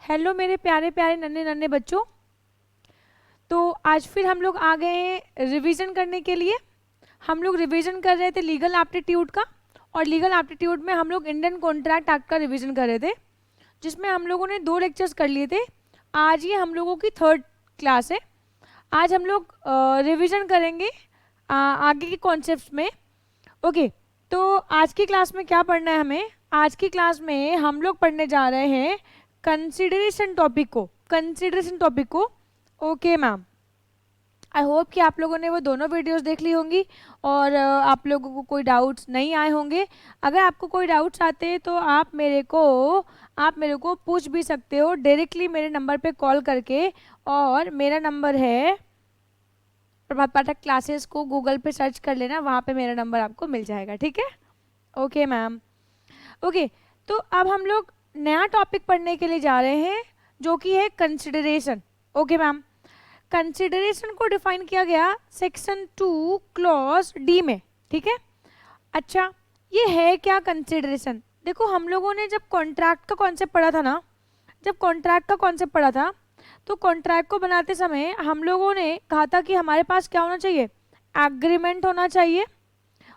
Hello मेरे प्यारे प्यारे नन्हे नन्हे बच्चों। तो आज फिर हम लोग आ गए हैं रिवीजन करने के लिए। हम लोग रिवीजन कर रहे थे लीगल एप्टीट्यूड का, और लीगल एप्टीट्यूड में हम लोग इंडियन कॉन्ट्रैक्ट एक्ट का रिवीजन कर रहे थे, जिसमें हम लोगों ने 2 लेक्चर्स कर लिए थे। आज ये हम लोगों की 3rd क्लास है। आज हम लोग रिवीजन करेंगे आगे के कॉन्सेप्ट्स में। ओके, तो आज की क्लास में क्या पढ़ना है हमें? आज की क्लास में हम लोग पढ़ने जा रहे हैं कंसिडरेशन टॉपिक को। ओके मैम, आई होप कि आप लोगों ने वो दोनों वीडियोस देख ली होंगी और आप लोगों को कोई डाउट्स नहीं आए होंगे। अगर आपको कोई डाउट्स आते हैं तो आप मेरे को पूछ भी सकते हो डायरेक्टली मेरे नंबर पे कॉल करके। और मेरा नंबर है, प्रभात पाठक क्लासेस को गूगल पे सर्च कर लेना, वहाँ पे मेरा नंबर आपको मिल जाएगा। ठीक है? Okay ma'am. ओके, तो अब हम लोग नया टॉपिक पढ़ने के लिए जा रहे हैं जो कि है कंसिडरेशन। ओके मैम, कंसिडरेशन को डिफाइन किया गया सेक्शन 2 क्लॉज डी में। ठीक है? अच्छा, ये है क्या कंसिडरेशन? देखो, हम लोगों ने जब कॉन्ट्रैक्ट का कॉन्सेप्ट पढ़ा था तो कॉन्ट्रैक्ट को बनाते समय हम लोगों ने कहा था कि हमारे पास क्या होना चाहिए? एग्रीमेंट होना चाहिए,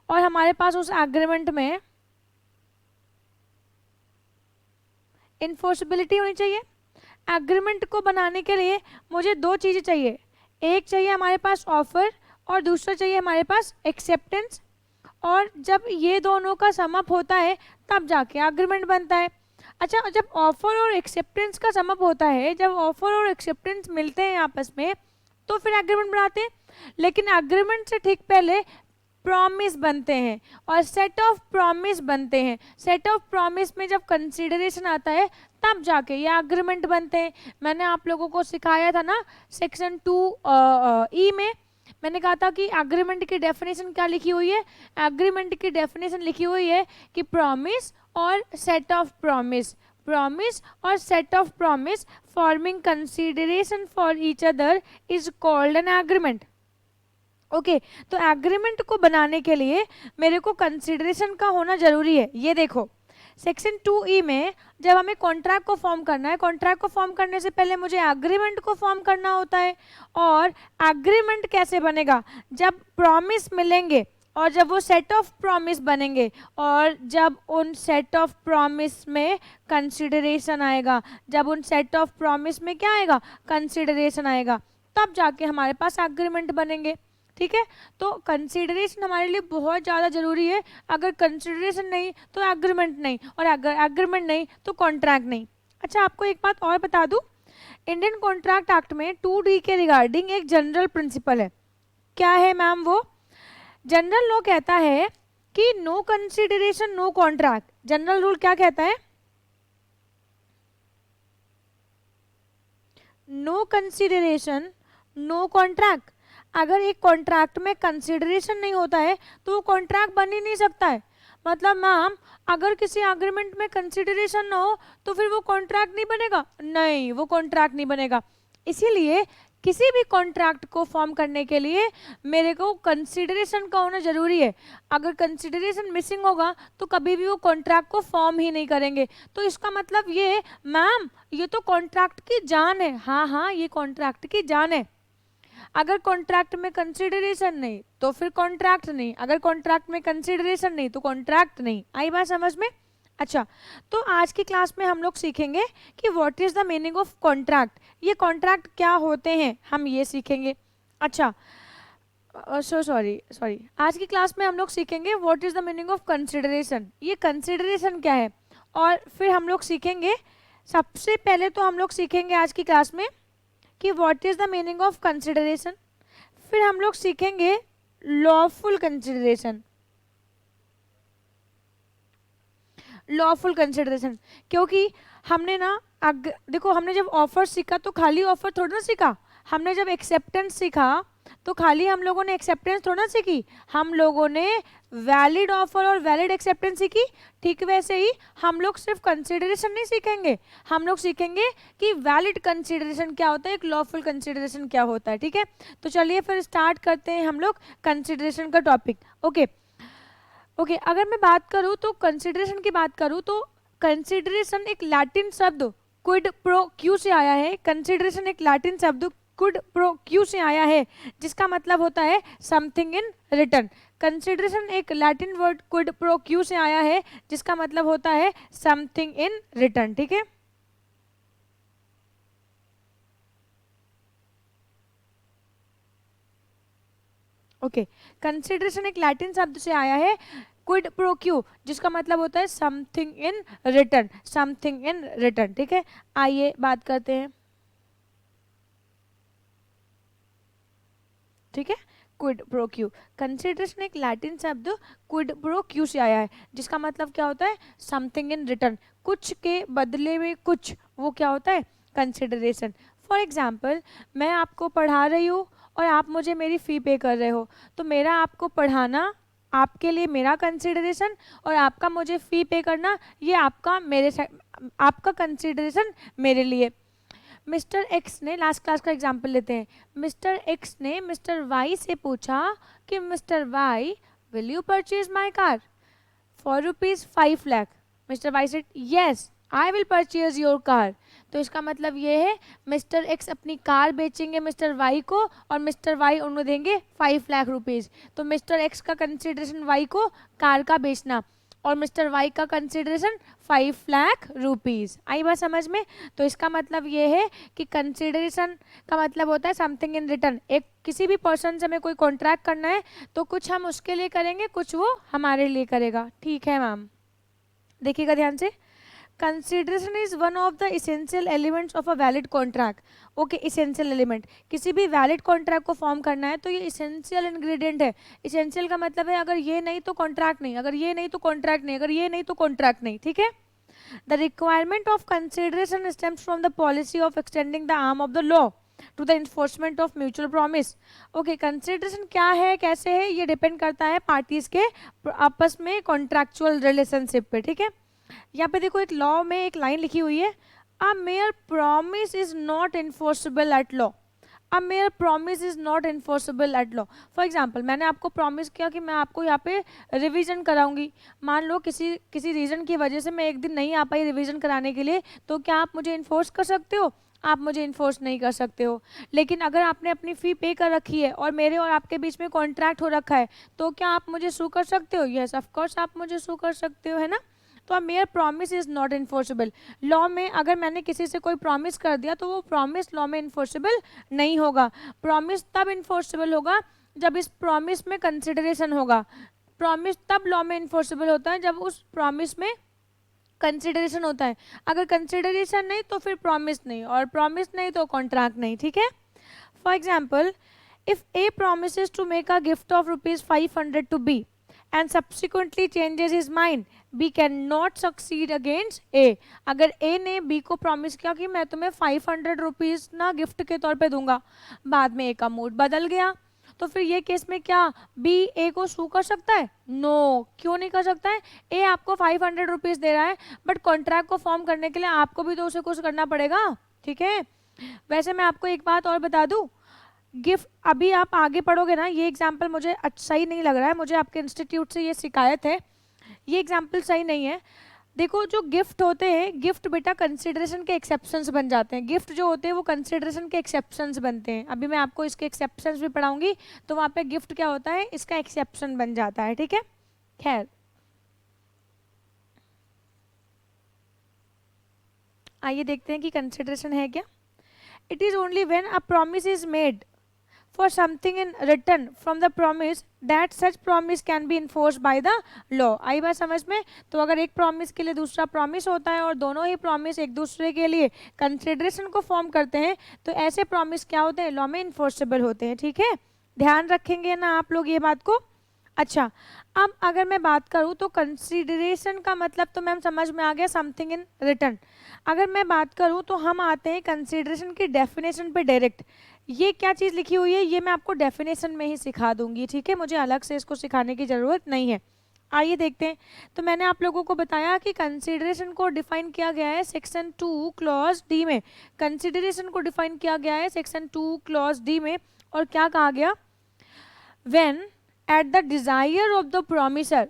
और हमारे पास उस एग्रीमेंट में इन्फोर्सिबिलिटी होनी चाहिए। एग्रीमेंट को बनाने के लिए मुझे 2 चीज़ें चाहिए। एक चाहिए हमारे पास ऑफर, और दूसरा चाहिए हमारे पास एक्सेप्टेंस। और जब ये दोनों का सम अप होता है तब जाके एग्रीमेंट बनता है। अच्छा, जब ऑफर और एक्सेप्टेंस का सम अप होता है, जब ऑफर और एक्सेप्टेंस मिलते हैं आपस में, तो फिर एग्रीमेंट बनाते हैं। लेकिन एग्रीमेंट से ठीक पहले प्रॉमिस बनते हैं और सेट ऑफ प्रॉमिस बनते हैं। सेट ऑफ प्रॉमिस में जब कंसीडरेशन आता है तब जाके ये एग्रीमेंट बनते हैं। मैंने आप लोगों को सिखाया था ना सेक्शन 2 ई में, मैंने कहा था कि एग्रीमेंट की डेफिनेशन क्या लिखी हुई है? एग्रीमेंट की डेफिनेशन लिखी हुई है कि प्रॉमिस और set of promise forming consideration for each other is called an agreement. Okay, तो एग्रीमेंट को बनाने के लिए मेरे को कंसिडरेशन का होना जरूरी है। ये देखो, सेक्शन 2E में जब हमें कॉन्ट्रैक्ट को फॉर्म करना है, कॉन्ट्रैक्ट को फॉर्म करने से पहले मुझे एग्रीमेंट को फॉर्म करना होता है। और एग्रीमेंट कैसे बनेगा? जब प्रॉमिस मिलेंगे और जब वो सेट ऑफ प्रॉमिस बनेंगे, और जब उन सेट ऑफ प्रॉमिस में कंसिडरेशन आएगा, जब उन सेट ऑफ प्रॉमिस में क्या आएगा? कंसिडरेशन आएगा, तब जाके हमारे पास एग्रीमेंट बनेंगे। ठीक है? तो कंसीडरेशन हमारे लिए बहुत ज़्यादा ज़रूरी है। अगर कंसीडरेशन नहीं तो एग्रीमेंट नहीं, और अगर एग्रीमेंट नहीं तो कॉन्ट्रैक्ट नहीं। अच्छा, आपको एक बात और बता दूं, इंडियन कॉन्ट्रैक्ट एक्ट में 2D के रिगार्डिंग एक जनरल प्रिंसिपल है। क्या है मैम वो? जनरल लॉ कहता है कि no consideration no contract. General rule क्या कहता है? No consideration no contract. अगर एक कॉन्ट्रैक्ट में कंसिडरेशन नहीं होता है तो वो कॉन्ट्रैक्ट बन ही नहीं सकता है। मतलब मैम, अगर किसी एग्रीमेंट में कंसिडरेशन ना हो तो फिर वो कॉन्ट्रैक्ट नहीं बनेगा? नहीं, वो कॉन्ट्रैक्ट नहीं बनेगा। इसीलिए किसी भी कॉन्ट्रैक्ट को फॉर्म करने के लिए मेरे को कंसिडरेशन का होना जरूरी है। अगर कंसिडरेशन मिसिंग होगा तो कभी भी वो कॉन्ट्रैक्ट को फॉर्म ही नहीं करेंगे। तो इसका मतलब ये, मैम ये तो कॉन्ट्रैक्ट की जान है। हाँ हाँ, ये कॉन्ट्रैक्ट की जान है। अगर कॉन्ट्रैक्ट में कंसिडरेशन नहीं तो फिर कॉन्ट्रैक्ट नहीं, अगर कॉन्ट्रैक्ट में कंसिडरेशन नहीं तो कॉन्ट्रैक्ट नहीं। आई बात समझ में? अच्छा, तो आज की क्लास में हम लोग सीखेंगे कि what is the meaning of contract. ये कॉन्ट्रैक्ट क्या होते हैं, हम ये सीखेंगे। अच्छा, सॉरी, आज की क्लास में हम लोग सीखेंगे what is the meaning of consideration. ये कंसिडरेशन क्या है, और फिर हम लोग सीखेंगे, सबसे पहले तो हम लोग सीखेंगे आज की क्लास में कि what is the meaning of consideration. फिर हम लोग सीखेंगे लॉफुल कंसिडरेशन। क्योंकि हमने ना देखो, हमने जब ऑफर सीखा तो खाली ऑफर थोड़ा ना सीखा। हमने जब एक्सेप्टेंस सीखा तो खाली हम लोगों ने एक्सेप्टेंस थोड़ा ना सीखी, हम लोगों ने वैलिड ऑफर और वैलिड एक्सेप्टेंस सीखी। ठीक वैसे ही हम लोग सिर्फ कंसिडरेशन नहीं सीखेंगे, हम लोग सीखेंगे कि वैलिड कंसिडरेशन क्या होता है, एक लॉफुल कंसिडरेशन क्या होता है। ठीक है? तो चलिए फिर स्टार्ट करते हैं हम लोग कंसिडरेशन का टॉपिक। ओके, अगर मैं बात करूँ तो कंसिडरेशन की बात करूँ तो कंसिडरेशन एक लैटिन शब्द क्विड प्रो क्यू से आया है। कंसिडरेशन एक लैटिन शब्द क्विड प्रो क्यू से आया है जिसका मतलब होता है समथिंग इन रिटर्न। कंसिडरेशन एक Latin word quid pro Q से आया है जिसका मतलब होता है समथिंग इन रिटर्न। ठीक है, ओके। कंसिडरेशन एक लैटिन शब्द से आया है क्विड प्रो क्यू जिसका मतलब होता है something in return, something in return. ठीक है, आइए बात करते हैं। ठीक है, क्विड प्रो क्यू, कंसिडरेशन एक लैटिन शब्द क्विड प्रो क्यू से आया है जिसका मतलब क्या होता है समथिंग इन रिटर्न, कुछ के बदले में कुछ, वो क्या होता है कंसिडरेशन। फॉर एग्जाम्पल, मैं आपको पढ़ा रही हूँ और आप मुझे मेरी फ़ी पे कर रहे हो, तो मेरा आपको पढ़ाना आपके लिए मेरा कंसिडरेशन और आपका मुझे फ़ी पे करना ये आपका आपका कंसिडरेशन मेरे लिए। मिस्टर एक्स ने, लास्ट क्लास का एग्जाम्पल लेते हैं, मिस्टर एक्स ने मिस्टर वाई से पूछा कि mister Y will you purchase my car for ₹5 lakh. Mister Y said yes I will purchase your car. तो इसका मतलब ये है मिस्टर एक्स अपनी कार बेचेंगे मिस्टर वाई को और मिस्टर वाई उन्हें देंगे 5 लाख रुपीज़। तो मिस्टर एक्स का कंसिडरेशन वाई को कार का बेचना और मिस्टर वाई का कंसिडरेशन 5 लाख रुपीज़। आई बात समझ में? तो इसका मतलब ये है कि कंसिडरेशन का मतलब होता है समथिंग इन रिटर्न। एक किसी भी पर्सन से हमें कोई कॉन्ट्रैक्ट करना है तो कुछ हम उसके लिए करेंगे, कुछ वो हमारे लिए करेगा। ठीक है मैम, देखिएगा ध्यान से। Consideration is one of the essential elements of a valid contract. Okay, essential element, किसी भी वैलिड कॉन्ट्रैक्ट को फॉर्म करना है तो ये इसेंशियल इंग्रेडिएंट है। इसेंशियल का मतलब है अगर ये नहीं तो कॉन्ट्रैक्ट नहीं, अगर ये नहीं तो कॉन्ट्रैक्ट नहीं, अगर ये नहीं तो कॉन्ट्रैक्ट नहीं। ठीक है, the requirement of consideration stems from the policy of extending the arm of the law to the enforcement of mutual promise. Okay, consideration क्या है, कैसे है, ये डिपेंड करता है पार्टीज के आपस में कॉन्ट्रैक्चुअल रिलेशनशिप पे। ठीक है, यहाँ पे देखो एक लॉ में एक लाइन लिखी हुई है, a mere promise is not enforceable at law. A mere promise is not enforceable at law. For example, मैंने आपको प्रॉमिस किया कि मैं आपको यहाँ पे रिवीजन कराऊंगी। मान लो किसी रीज़न की वजह से मैं एक दिन नहीं आ पाई रिवीजन कराने के लिए, तो क्या आप मुझे इन्फोर्स कर सकते हो? आप मुझे इन्फोर्स नहीं कर सकते हो। लेकिन अगर आपने अपनी फ़ी पे कर रखी है और मेरे और आपके बीच में कॉन्ट्रैक्ट हो रखा है, तो क्या आप मुझे सू कर सकते हो? यस ऑफ कोर्स आप मुझे सू कर सकते हो, है ना। तो a mere promise is not enforceable. Law में अगर मैंने किसी से कोई प्रॉमिस कर दिया तो वो प्रॉमिस लॉ में इन्फोर्सेबल नहीं होगा। प्रॉमिस तब इन्फोर्सेबल होगा जब इस प्रॉमिस में कंसिडरेशन होगा। प्रॉमिस तब लॉ में इन्फोर्सेबल होता है जब उस प्रॉमिस में कंसिडरेशन होता है। अगर कंसिडरेशन नहीं तो फिर प्रॉमिस नहीं, और प्रॉमिस नहीं तो कॉन्ट्रैक्ट नहीं। ठीक है, for example, if A promises to make a gift of ₹500 to B and subsequently changes his mind, B cannot succeed against A। अगर A ने B को प्रॉमिस किया कि मैं तुम्हें 500 रुपीज़ ना गिफ्ट के तौर पे दूंगा, बाद में A का मूड बदल गया, तो फिर ये केस में क्या B A को सू कर सकता है? नो, क्यों नहीं कर सकता है? A आपको 500 रुपीज़ दे रहा है, बट कॉन्ट्रैक्ट को फॉर्म करने के लिए आपको भी तो उसे कुछ करना पड़ेगा। ठीक है, वैसे मैं आपको एक बात और बता दूं, गिफ्ट, अभी आप आगे पढ़ोगे ना, ये एग्जाम्पल मुझे अच्छा ही नहीं लग रहा है, मुझे आपके इंस्टीट्यूट से ये शिकायत है, ये एग्जाम्पल सही नहीं है। देखो, जो गिफ्ट होते हैं, गिफ्ट बेटा कंसिडरेशन के एक्सेप्शंस बन जाते हैं। गिफ्ट जो होते हैं वो कंसिडरेशन के एक्सेप्शंस बनते हैं। अभी मैं आपको इसके एक्सेप्शंस भी पढ़ाऊंगी, तो वहाँ पे गिफ्ट क्या होता है, इसका एक्सेप्शन बन जाता है। ठीक है, खैर आइए देखते हैं कि कंसिडरेशन है क्या। It is only when a promise is made for something in return from the promise that such promise can be enforced by the law। आई बात समझ में? तो अगर एक प्रॉमिस के लिए दूसरा प्रॉमिस होता है और दोनों ही प्रॉमिस एक दूसरे के लिए कंसिडरेशन को फॉर्म करते हैं, तो ऐसे प्रॉमिस क्या होते हैं, लॉ में इन्फोर्सेबल होते हैं। ठीक है, ध्यान रखेंगे ना आप लोग ये बात को। अच्छा, अब अगर मैं बात करूँ तो कंसिडरेशन का मतलब तो मैम समझ में आ गया, समथिंग इन रिटर्न। अगर मैं बात करूँ तो हम आते हैं कंसिडरेशन की डेफिनेशन पे डायरेक्ट। ये क्या चीज़ लिखी हुई है, ये मैं आपको डेफिनेशन में ही सिखा दूंगी। ठीक है, मुझे अलग से इसको सिखाने की ज़रूरत नहीं है। आइए देखते हैं। तो मैंने आप लोगों को बताया कि कंसिडरेशन को डिफाइन किया गया है सेक्शन 2 क्लॉज डी में। कंसिडरेशन को डिफाइन किया गया है सेक्शन 2 क्लॉज डी में, और क्या कहा गया, when at the desire of the promiser,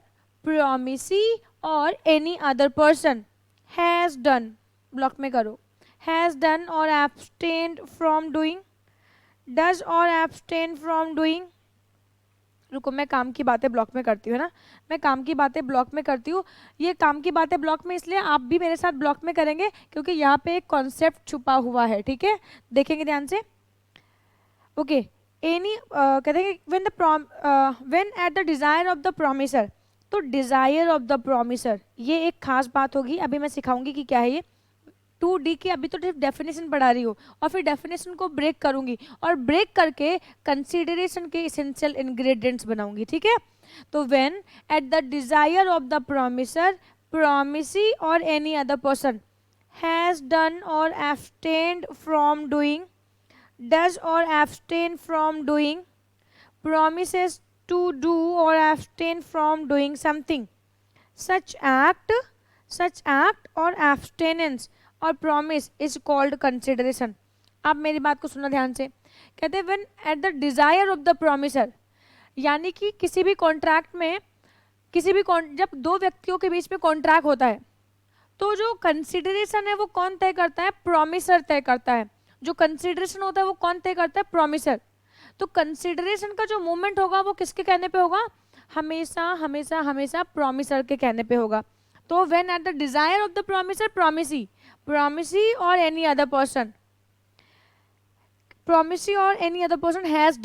promisee or any other person has done, block में करो, has done or abstained from doing, does और एब्सटेन फ्रॉम डूइंग। रुको, मैं काम की बातें ब्लॉक में करती हूँ, है ना, मैं काम की बातें ब्लॉक में करती हूँ। ये काम की बातें ब्लॉक में इसलिए आप भी मेरे साथ ब्लॉक में करेंगे क्योंकि यहाँ पे एक कॉन्सेप्ट छुपा हुआ है, ठीक है, देखेंगे ध्यान से। ओके, एनी कहते हैं when at the desire of the promisor, तो डिजायर ऑफ द प्रोमिसर ये एक खास बात होगी, अभी मैं सिखाऊंगी कि क्या है ये। 2D की अभी तो सिर्फ डेफिनेशन पढ़ा रही हूँ और फिर डेफिनेशन को ब्रेक करूंगी और ब्रेक करके कंसीडरेशन के इसेंशियल इंग्रेडिएंट्स बनाऊंगी, ठीक है। तो when at the desire of the promisor, promisee or any other person has done or abstained from doing, does or abstain from doing, promises to do or abstain from doing something, such act or abstinence or promise is called consideration। अब मेरी बात को सुनना ध्यान से, कहते हैं when at the desire of the promiser, यानी कि किसी भी कॉन्ट्रैक्ट में, जब दो व्यक्तियों के बीच में कॉन्ट्रैक्ट होता है तो जो कंसिडरेशन है वो कौन तय करता है, प्रोमिसर तय करता है। जो कंसिडरेशन होता है वो कौन तय करता है, प्रोमिसर। तो कंसिडरेशन का जो मूवमेंट होगा वो किसके कहने पे होगा, हमेशा हमेशा हमेशा प्रोमिसर के कहने पे होगा। तो when at the desire of the promisor, promisee or any other person, promisee or any other person has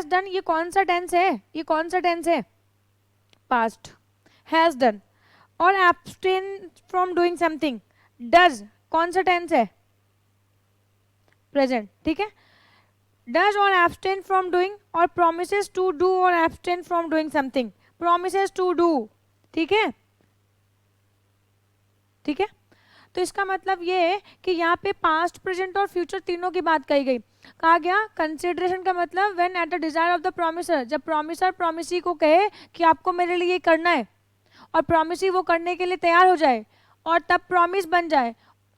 done, ये कौन सा टेंस है, ये कौन सा टेंस है, पास्ट, हैज डन। और abstain from doing something, does कौन सा टेंस है, प्रेजेंट, ठीक है। डज और एब्सटेन फ्रॉम डूइंग और प्रोमिसेस टू डू और abstain from doing something, promises to do, ठीक है, ठीक है। तो इसका मतलब ये है कि यहाँ पे पास्ट, प्रेजेंट और फ्यूचर तीनों की बात कही गई। कहा गया कंसिडरेशन का मतलब when at the desire of the promisor, जब प्रोमिसर प्रोमिसी को कहे कि आपको मेरे लिए ये करना है और प्रोमिसी वो करने के लिए तैयार हो जाए और तब प्रॉमिस बन जाए,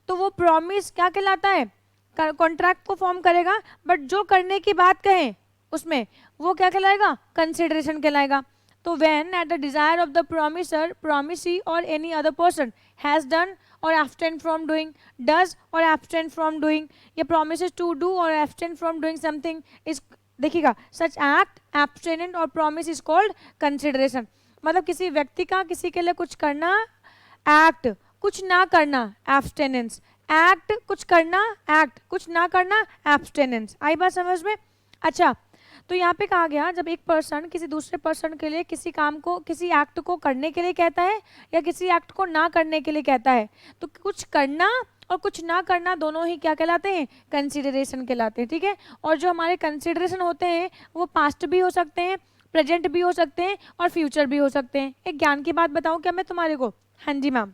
तो वो प्रॉमिस क्या कहलाता है, कॉन्ट्रैक्ट को फॉर्म करेगा। बट जो करने की बात कहें उसमें वो क्या कहलाएगा, कंसिडरेशन कहलाएगा। तो when at the desire of the promisor, promisee or any other person has done और एब्सटेन फ्रॉम डूइंग, डज और एब्सटेन फ्रॉम डूइंग, या प्रोमिसेस टू डू और abstain from doing something is, देखिएगा, सच एक्ट, एब्सटेनेंट और promise is called consideration. मतलब किसी व्यक्ति का किसी के लिए कुछ करना, एक्ट, कुछ ना करना, एब्सटेनेंस, एक्ट कुछ करना, एक्ट कुछ ना करना, एब्सटेनेंस। आई बात समझ में? अच्छा, तो यहाँ पे कहा गया जब एक पर्सन किसी दूसरे पर्सन के लिए किसी काम को, किसी एक्ट को करने के लिए कहता है या किसी एक्ट को ना करने के लिए कहता है, तो कुछ करना और कुछ ना करना दोनों ही क्या कहलाते हैं, कंसिडरेशन कहलाते हैं, ठीक है। और जो हमारे कंसिडरेशन होते हैं वो पास्ट भी हो सकते हैं, प्रेजेंट भी हो सकते हैं और फ्यूचर भी हो सकते हैं। एक ज्ञान की बात बताऊं क्या मैं तुम्हारे को? हाँ जी मैम,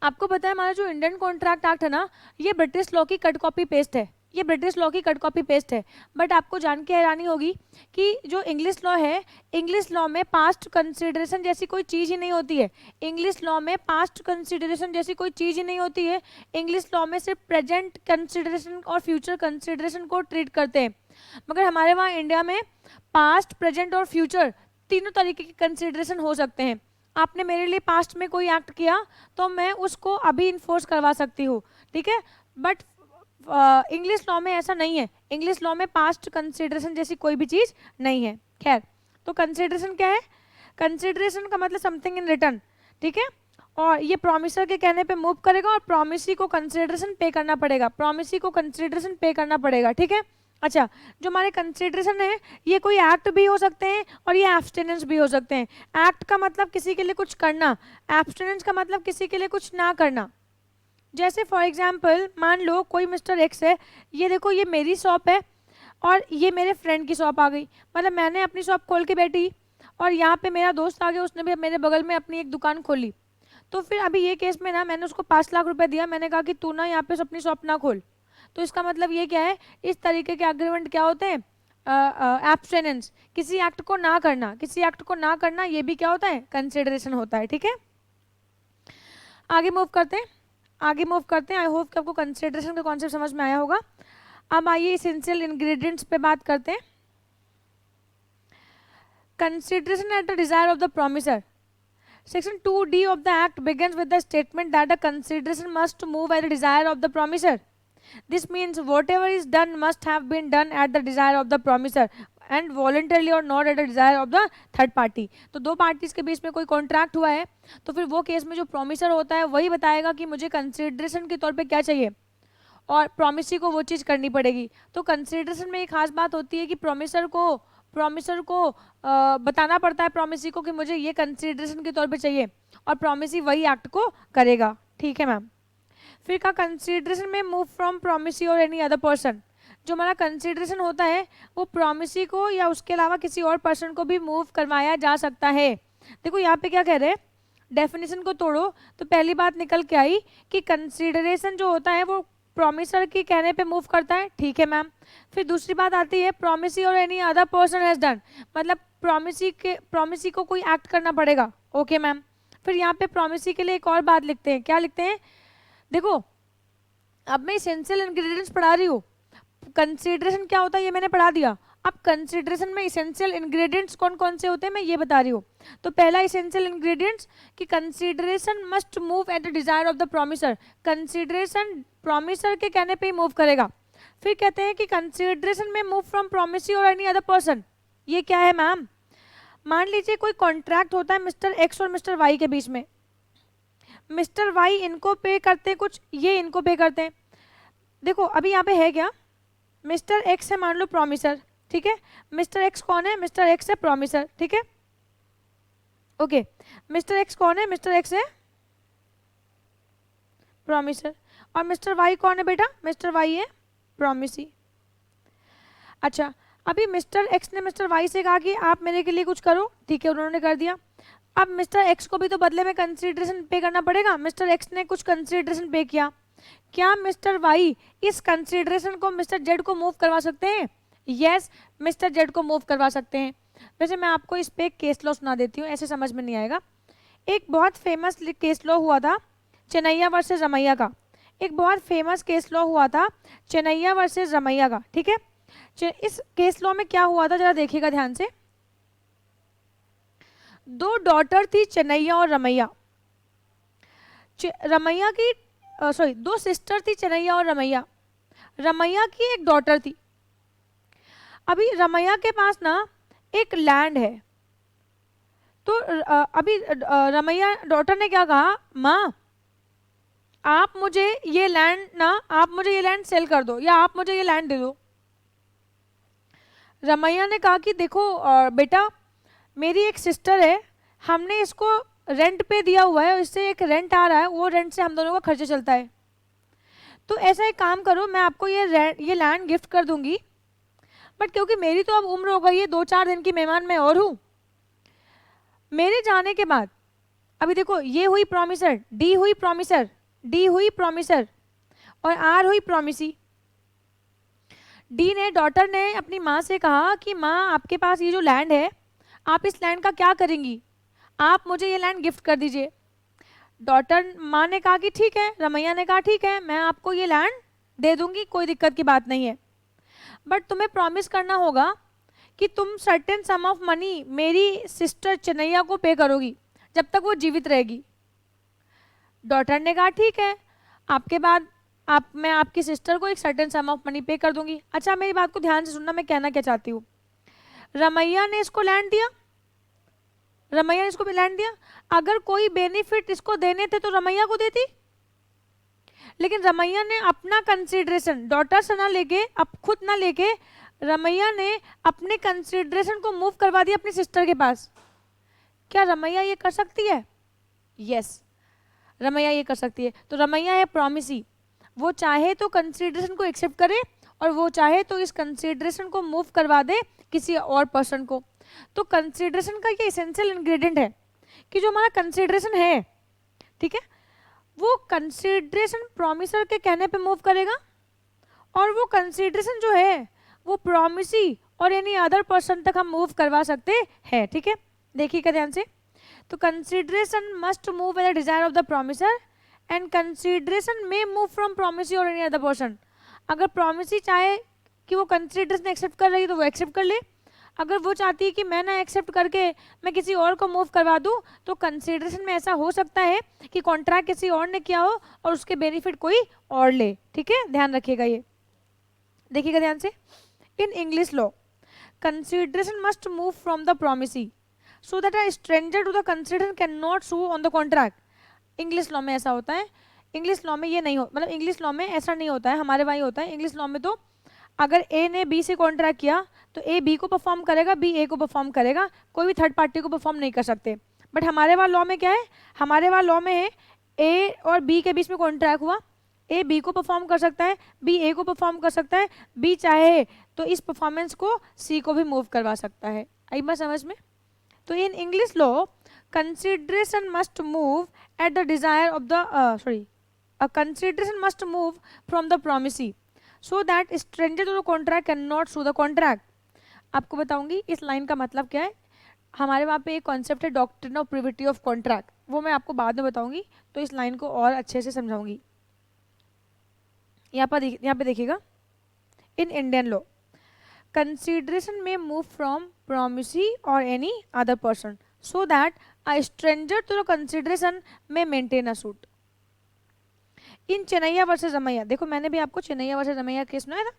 आपको पता है हमारा जो इंडियन कॉन्ट्रैक्ट एक्ट है ना, ये ब्रिटिश लॉ की कट कॉपी पेस्ट है, ये ब्रिटिश लॉ की कट कॉपी पेस्ट है। बट आपको जान के हैरानी होगी कि जो इंग्लिश लॉ है, इंग्लिश लॉ में पास्ट कंसिडरेशन जैसी कोई चीज़ ही नहीं होती है। इंग्लिश लॉ में पास्ट कंसिडरेशन जैसी कोई चीज़ ही नहीं होती है। इंग्लिश लॉ में सिर्फ प्रेजेंट कंसिडरेशन और फ्यूचर कंसिडरेशन को ट्रीट करते हैं। मगर हमारे वहाँ इंडिया में पास्ट, प्रेजेंट और फ्यूचर तीनों तरीके के कंसिडरेशन हो सकते हैं। आपने मेरे लिए पास्ट में कोई एक्ट किया तो मैं उसको अभी इन्फोर्स करवा सकती हूँ, ठीक है। बट इंग्लिश लॉ में ऐसा नहीं है। इंग्लिश लॉ में पास्ट कंसिडरेशन जैसी कोई भी चीज़ नहीं है। खैर, तो कंसिडरेशन क्या है? कंसिडरेशन का मतलब समथिंग इन रिटर्न, ठीक है। और ये प्रॉमिसर के कहने पे मूव करेगा और प्रॉमिसी को कंसिडरेशन पे करना पड़ेगा, प्रॉमिसी को कंसिडरेशन पे करना पड़ेगा, ठीक है। अच्छा, जो हमारे कंसिडरेशन है ये कोई एक्ट भी हो सकते हैं और ये एब्सटेनेंस भी हो सकते हैं। एक्ट का मतलब किसी के लिए कुछ करना, एब्सटेनेंस का मतलब किसी के लिए कुछ ना करना। जैसे फॉर एग्जांपल मान लो कोई मिस्टर एक्स है, ये देखो ये मेरी शॉप है और ये मेरे फ्रेंड की शॉप आ गई, मतलब मैंने अपनी शॉप खोल के बैठी और यहाँ पे मेरा दोस्त आ गया, उसने भी मेरे बगल में अपनी एक दुकान खोली। तो फिर अभी ये केस में ना मैंने उसको 5 लाख रुपए दिया, मैंने कहा कि तू ना यहाँ पे अपनी शॉप ना खोल। तो इसका मतलब ये क्या है, इस तरीके के एग्रीमेंट क्या होते हैं, एब्सटेनेंस, किसी एक्ट को ना करना, किसी एक्ट को ना करना, ये भी क्या होता है, कंसिडरेशन होता है, ठीक है। आगे मूव करते हैं, आगे मूव करते हैं। आई होप कि आपको कंसिडरेशन का कॉन्सेप्ट समझ में आया होगा। अब आइए एसेंशियल इंग्रेडिएंट्स पे बात करते हैं। Consideration eight the desire of the promisor, Section 2D of the Act begins with the statement that the consideration must move at the desire of the promisor. This means whatever is done must have been done at the desire of the promisor and voluntarily or not at the desire of the third party. तो दो parties के बीच में कोई contract हुआ है तो फिर वो केस में जो प्रोमिसर होता है वही बताएगा कि मुझे कंसिडरेशन के तौर पे क्या चाहिए और प्रोमिसी को वो चीज़ करनी पड़ेगी. तो कंसिडरेशन में एक खास बात होती है कि प्रोमिसर को बताना पड़ता है प्रोमिसी को कि मुझे ये कंसिडरेशन के तौर पे चाहिए और प्रोमिसी वही एक्ट को करेगा. ठीक है मैम. फिर का कंसिडरेशन में move from promisee or any other person. जो हमारा कंसिडरेशन होता है वो प्रोमिसी को या उसके अलावा किसी और पर्सन को भी मूव करवाया जा सकता है. देखो यहाँ पे क्या कह रहे हैं, डेफिनेशन को तोड़ो तो पहली बात निकल के आई कि कंसिडरेशन जो होता है वो प्रोमिसर के कहने पे मूव करता है. ठीक है मैम. फिर दूसरी बात आती है promisee or any other person has done, मतलब प्रोमिसी को कोई एक्ट करना पड़ेगा. Okay ma'am. फिर यहाँ पे प्रोमिसी के लिए एक और बात लिखते हैं. क्या लिखते हैं, देखो अब मैं इसेंशियल इंग्रेडिएंट्स पढ़ा रही हूँ. कंसिडरेशन क्या होता है ये मैंने पढ़ा दिया. अब कंसिडरेशन में इसेंशियल इंग्रेडिएंट्स कौन कौन से होते हैं मैं ये बता रही हूँ. तो पहला इसेंशियल इंग्रेडिएंट्स कि consideration must move at the desire of the promisor. Consideration promisor के कहने पे ही मूव करेगा. फिर कहते हैं कि कंसिडरेशन में move from promisee or any other person. ये क्या है मैम, मान लीजिए कोई कॉन्ट्रैक्ट होता है मिस्टर एक्स और मिस्टर वाई के बीच में. मिस्टर वाई इनको पे करते हैं कुछ, ये इनको पे करते हैं. देखो अभी यहाँ पे है क्या, मिस्टर एक्स है मान लो प्रोमिसर. ठीक है. मिस्टर एक्स कौन है, मिस्टर एक्स है प्रोमिसर. ठीक है. ओके. मिस्टर एक्स कौन है, मिस्टर एक्स है प्रोमिसर. और मिस्टर वाई कौन है बेटा, मिस्टर वाई है प्रोमिसी. अच्छा अभी मिस्टर एक्स ने मिस्टर वाई से कहा कि आप मेरे के लिए कुछ करो. ठीक है, उन्होंने कर दिया. अब मिस्टर एक्स को भी तो बदले में कंसिडरेशन पे करना पड़ेगा. मिस्टर एक्स ने कुछ कंसिडरेशन पे किया. क्या मिस्टर वाई इस कंसिडरेशन को मिस्टर जेड को मूव करवा सकते हैं? यस, मिस्टर जेड को मूव करवा सकते हैं. वैसे मैं आपको इस पे एक केस लॉ सुना देती हूँ, ऐसे समझ में नहीं आएगा. एक बहुत फेमस केस लॉ हुआ था चेन्नैया वर्सेस रमैया का. एक बहुत फेमस केस लॉ हुआ था चेन्नैया वर्सेस रमैया का. ठीक है. इस केस लॉ में क्या हुआ था जरा देखिएगा ध्यान से. दो डॉटर थी चेन्नैया और रमैया. रमैया की दो सिस्टर थी चेन्नैया और रमैया. रमैया की एक डॉटर थी. अभी रमैया के पास ना एक लैंड है. तो अभी रमैया डॉटर ने क्या कहा, माँ आप मुझे ये लैंड सेल कर दो या आप मुझे ये लैंड दे दो. रमैया ने कहा कि देखो बेटा मेरी एक सिस्टर है, हमने इसको रेंट पे दिया हुआ है, इससे एक रेंट आ रहा है, वो रेंट से हम दोनों का खर्चा चलता है. तो ऐसा एक काम करो, मैं आपको ये लैंड गिफ्ट कर दूंगी, बट क्योंकि मेरी तो अब उम्र हो गई है, 2-4 दिन की मेहमान मैं और हूँ. मेरे जाने के बाद अभी देखो ये हुई प्रोमिसर, डी हुई प्रोमिसर और आर हुई प्रोमिसी. डॉटर ने अपनी माँ से कहा कि माँ आपके पास ये जो लैंड है आप इस लैंड का क्या करेंगी, आप मुझे ये लैंड गिफ्ट कर दीजिए. माँ ने कहा कि ठीक है. रमैया ने कहा ठीक है मैं आपको ये लैंड दे दूंगी, कोई दिक्कत की बात नहीं है, बट तुम्हें प्रॉमिस करना होगा कि तुम सर्टेन सम ऑफ मनी मेरी सिस्टर चेन्नैया को पे करोगी जब तक वो जीवित रहेगी. डॉटर ने कहा ठीक है, आपके बाद मैं आपकी सिस्टर को एक सर्टेन सम ऑफ मनी पे कर दूंगी. अच्छा मेरी बात को ध्यान से सुनना, मैं कहना क्या चाहती हूँ. रमैया ने इसको लैंड दिया, अगर कोई बेनिफिट इसको देने थे तो रमैया को देती, लेकिन रमैया ने अपना कंसिडरेशन डॉटर से ना लेके, अब खुद ना लेके, रमैया ने अपने कंसिडरेशन को मूव करवा दिया अपनी सिस्टर के पास. क्या रमैया ये कर सकती है? यस, रमैया ये कर सकती है. तो रमैया है प्रोमिसी, वो चाहे तो कंसिडरेशन को एक्सेप्ट करे और वो चाहे तो इस कंसिडरेशन को मूव करवा दे किसी और पर्सन को. तो कंसिडरेशन का ये एसेंशियल इंग्रेडिएंट है कि जो हमारा कंसिडरेशन है, ठीक है, वो कंसिडरेशन प्रोमिसर के कहने पे मूव करेगा और वो कंसिडरेशन जो है वो प्रोमिसी और यानी अदर पर्सन तक हम मूव करवा सकते हैं. ठीक है, देखिएगा ध्यान से. तो consideration must move at the desire of the promisor and consideration may move from promisee or any other person. अगर प्रोमिसी चाहे कि वो कंसिडरेशन एक्सेप्ट कर रही है तो वो एक्सेप्ट कर ले, अगर वो चाहती है कि मैं ना एक्सेप्ट करके मैं किसी और को मूव करवा दूं, तो कंसिडरेशन में ऐसा हो सकता है कि कॉन्ट्रैक्ट किसी और ने किया हो और उसके बेनिफिट कोई और ले। ठीक है, ध्यान रखिएगा, ये देखिएगा ध्यान से। इन English law consideration must move from the promisee so that a stranger to the consideration cannot sue on the contract। English law में ऐसा होता है, इंग्लिश लॉ में ये नहीं हो, मतलब इंग्लिश लॉ में ऐसा नहीं होता है, हमारे वहाँ होता है। इंग्लिश लॉ में तो अगर ए ने बी से कॉन्ट्रैक्ट किया तो ए बी को परफॉर्म करेगा, बी ए को परफॉर्म करेगा, कोई भी थर्ड पार्टी को परफॉर्म नहीं कर सकते। बट हमारे वहाँ लॉ में क्या है, हमारे वहाँ लॉ में है ए और बी के बीच में कॉन्ट्रैक्ट हुआ, ए बी को परफॉर्म कर सकता है, बी ए को परफॉर्म कर सकता है, बी चाहे तो इस परफॉर्मेंस को सी को भी मूव करवा सकता है। आई बात समझ में? तो in English law consideration must move at the desire of the consideration must move from the promisee so that stranger to the contract can not sue the contract. आपको बताऊंगी इस लाइन का मतलब क्या है। हमारे वहाँ पे एक कॉन्सेप्ट है doctrine of privity of contract, वो मैं आपको बाद में बताऊंगी, तो इस लाइन को और अच्छे से समझाऊंगी। यहाँ पे देखिएगा, in Indian law consideration may move from promisee or any other person so that a stranger to the consideration may maintain a suit। In Chinnaya versus Ramayya, देखो मैंने भी आपको चेन्नैया वर्सेस रमैया केस सुनाया था।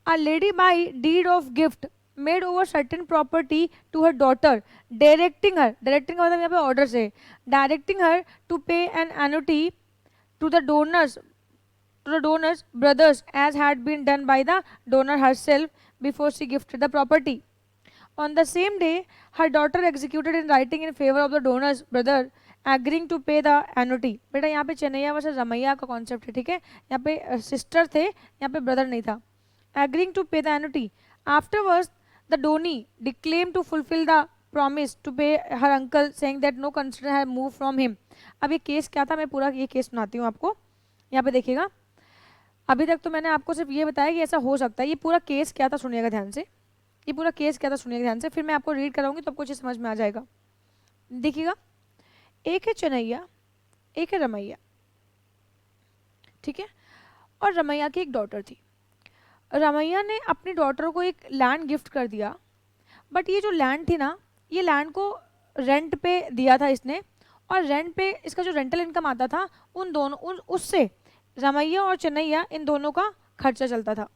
A lady by deed of gift made over certain property to her daughter, directing का मतलब यहाँ पे ऑर्डर से, directing her to pay an annuity to the donor's brothers as had been done by the donor herself before she gifted the property। On the same day, her daughter executed in writing in favor of the donor's brother agreeing to pay the annuity। बेटा यहाँ पे Chennaiah versus Ramaiah का concept है, ठीक है, यहाँ पे sister थे, यहाँ पे ब्रदर नहीं था। agreeing to pay the annuity afterwards the donee declaimed to fulfill the promise to pay her uncle saying that no consideration had moved from him। अब ये केस क्या था, मैं पूरा ये केस सुनाती हूँ आपको। यहाँ पे देखिएगा, अभी तक तो मैंने आपको सिर्फ ये बताया कि ऐसा हो सकता है, ये पूरा केस क्या था सुनिएगा ध्यान से, ये पूरा केस क्या था सुनिएगा ध्यान से, फिर मैं आपको रीड कराऊंगी तो आपको अच्छे समझ में आ जाएगा। देखिएगा, एक है चेन्नैया, एक है रमैया, ठीक है, और रमैया की एक डॉटर थी। रमैया ने अपनी डॉटर को एक लैंड गिफ्ट कर दिया, बट ये जो लैंड थी ना, ये लैंड को रेंट पे दिया था इसने, और रेंट पे इसका जो रेंटल इनकम आता था उन दोनों उससे रमैया और चेन्नैया इन दोनों का खर्चा चलता था।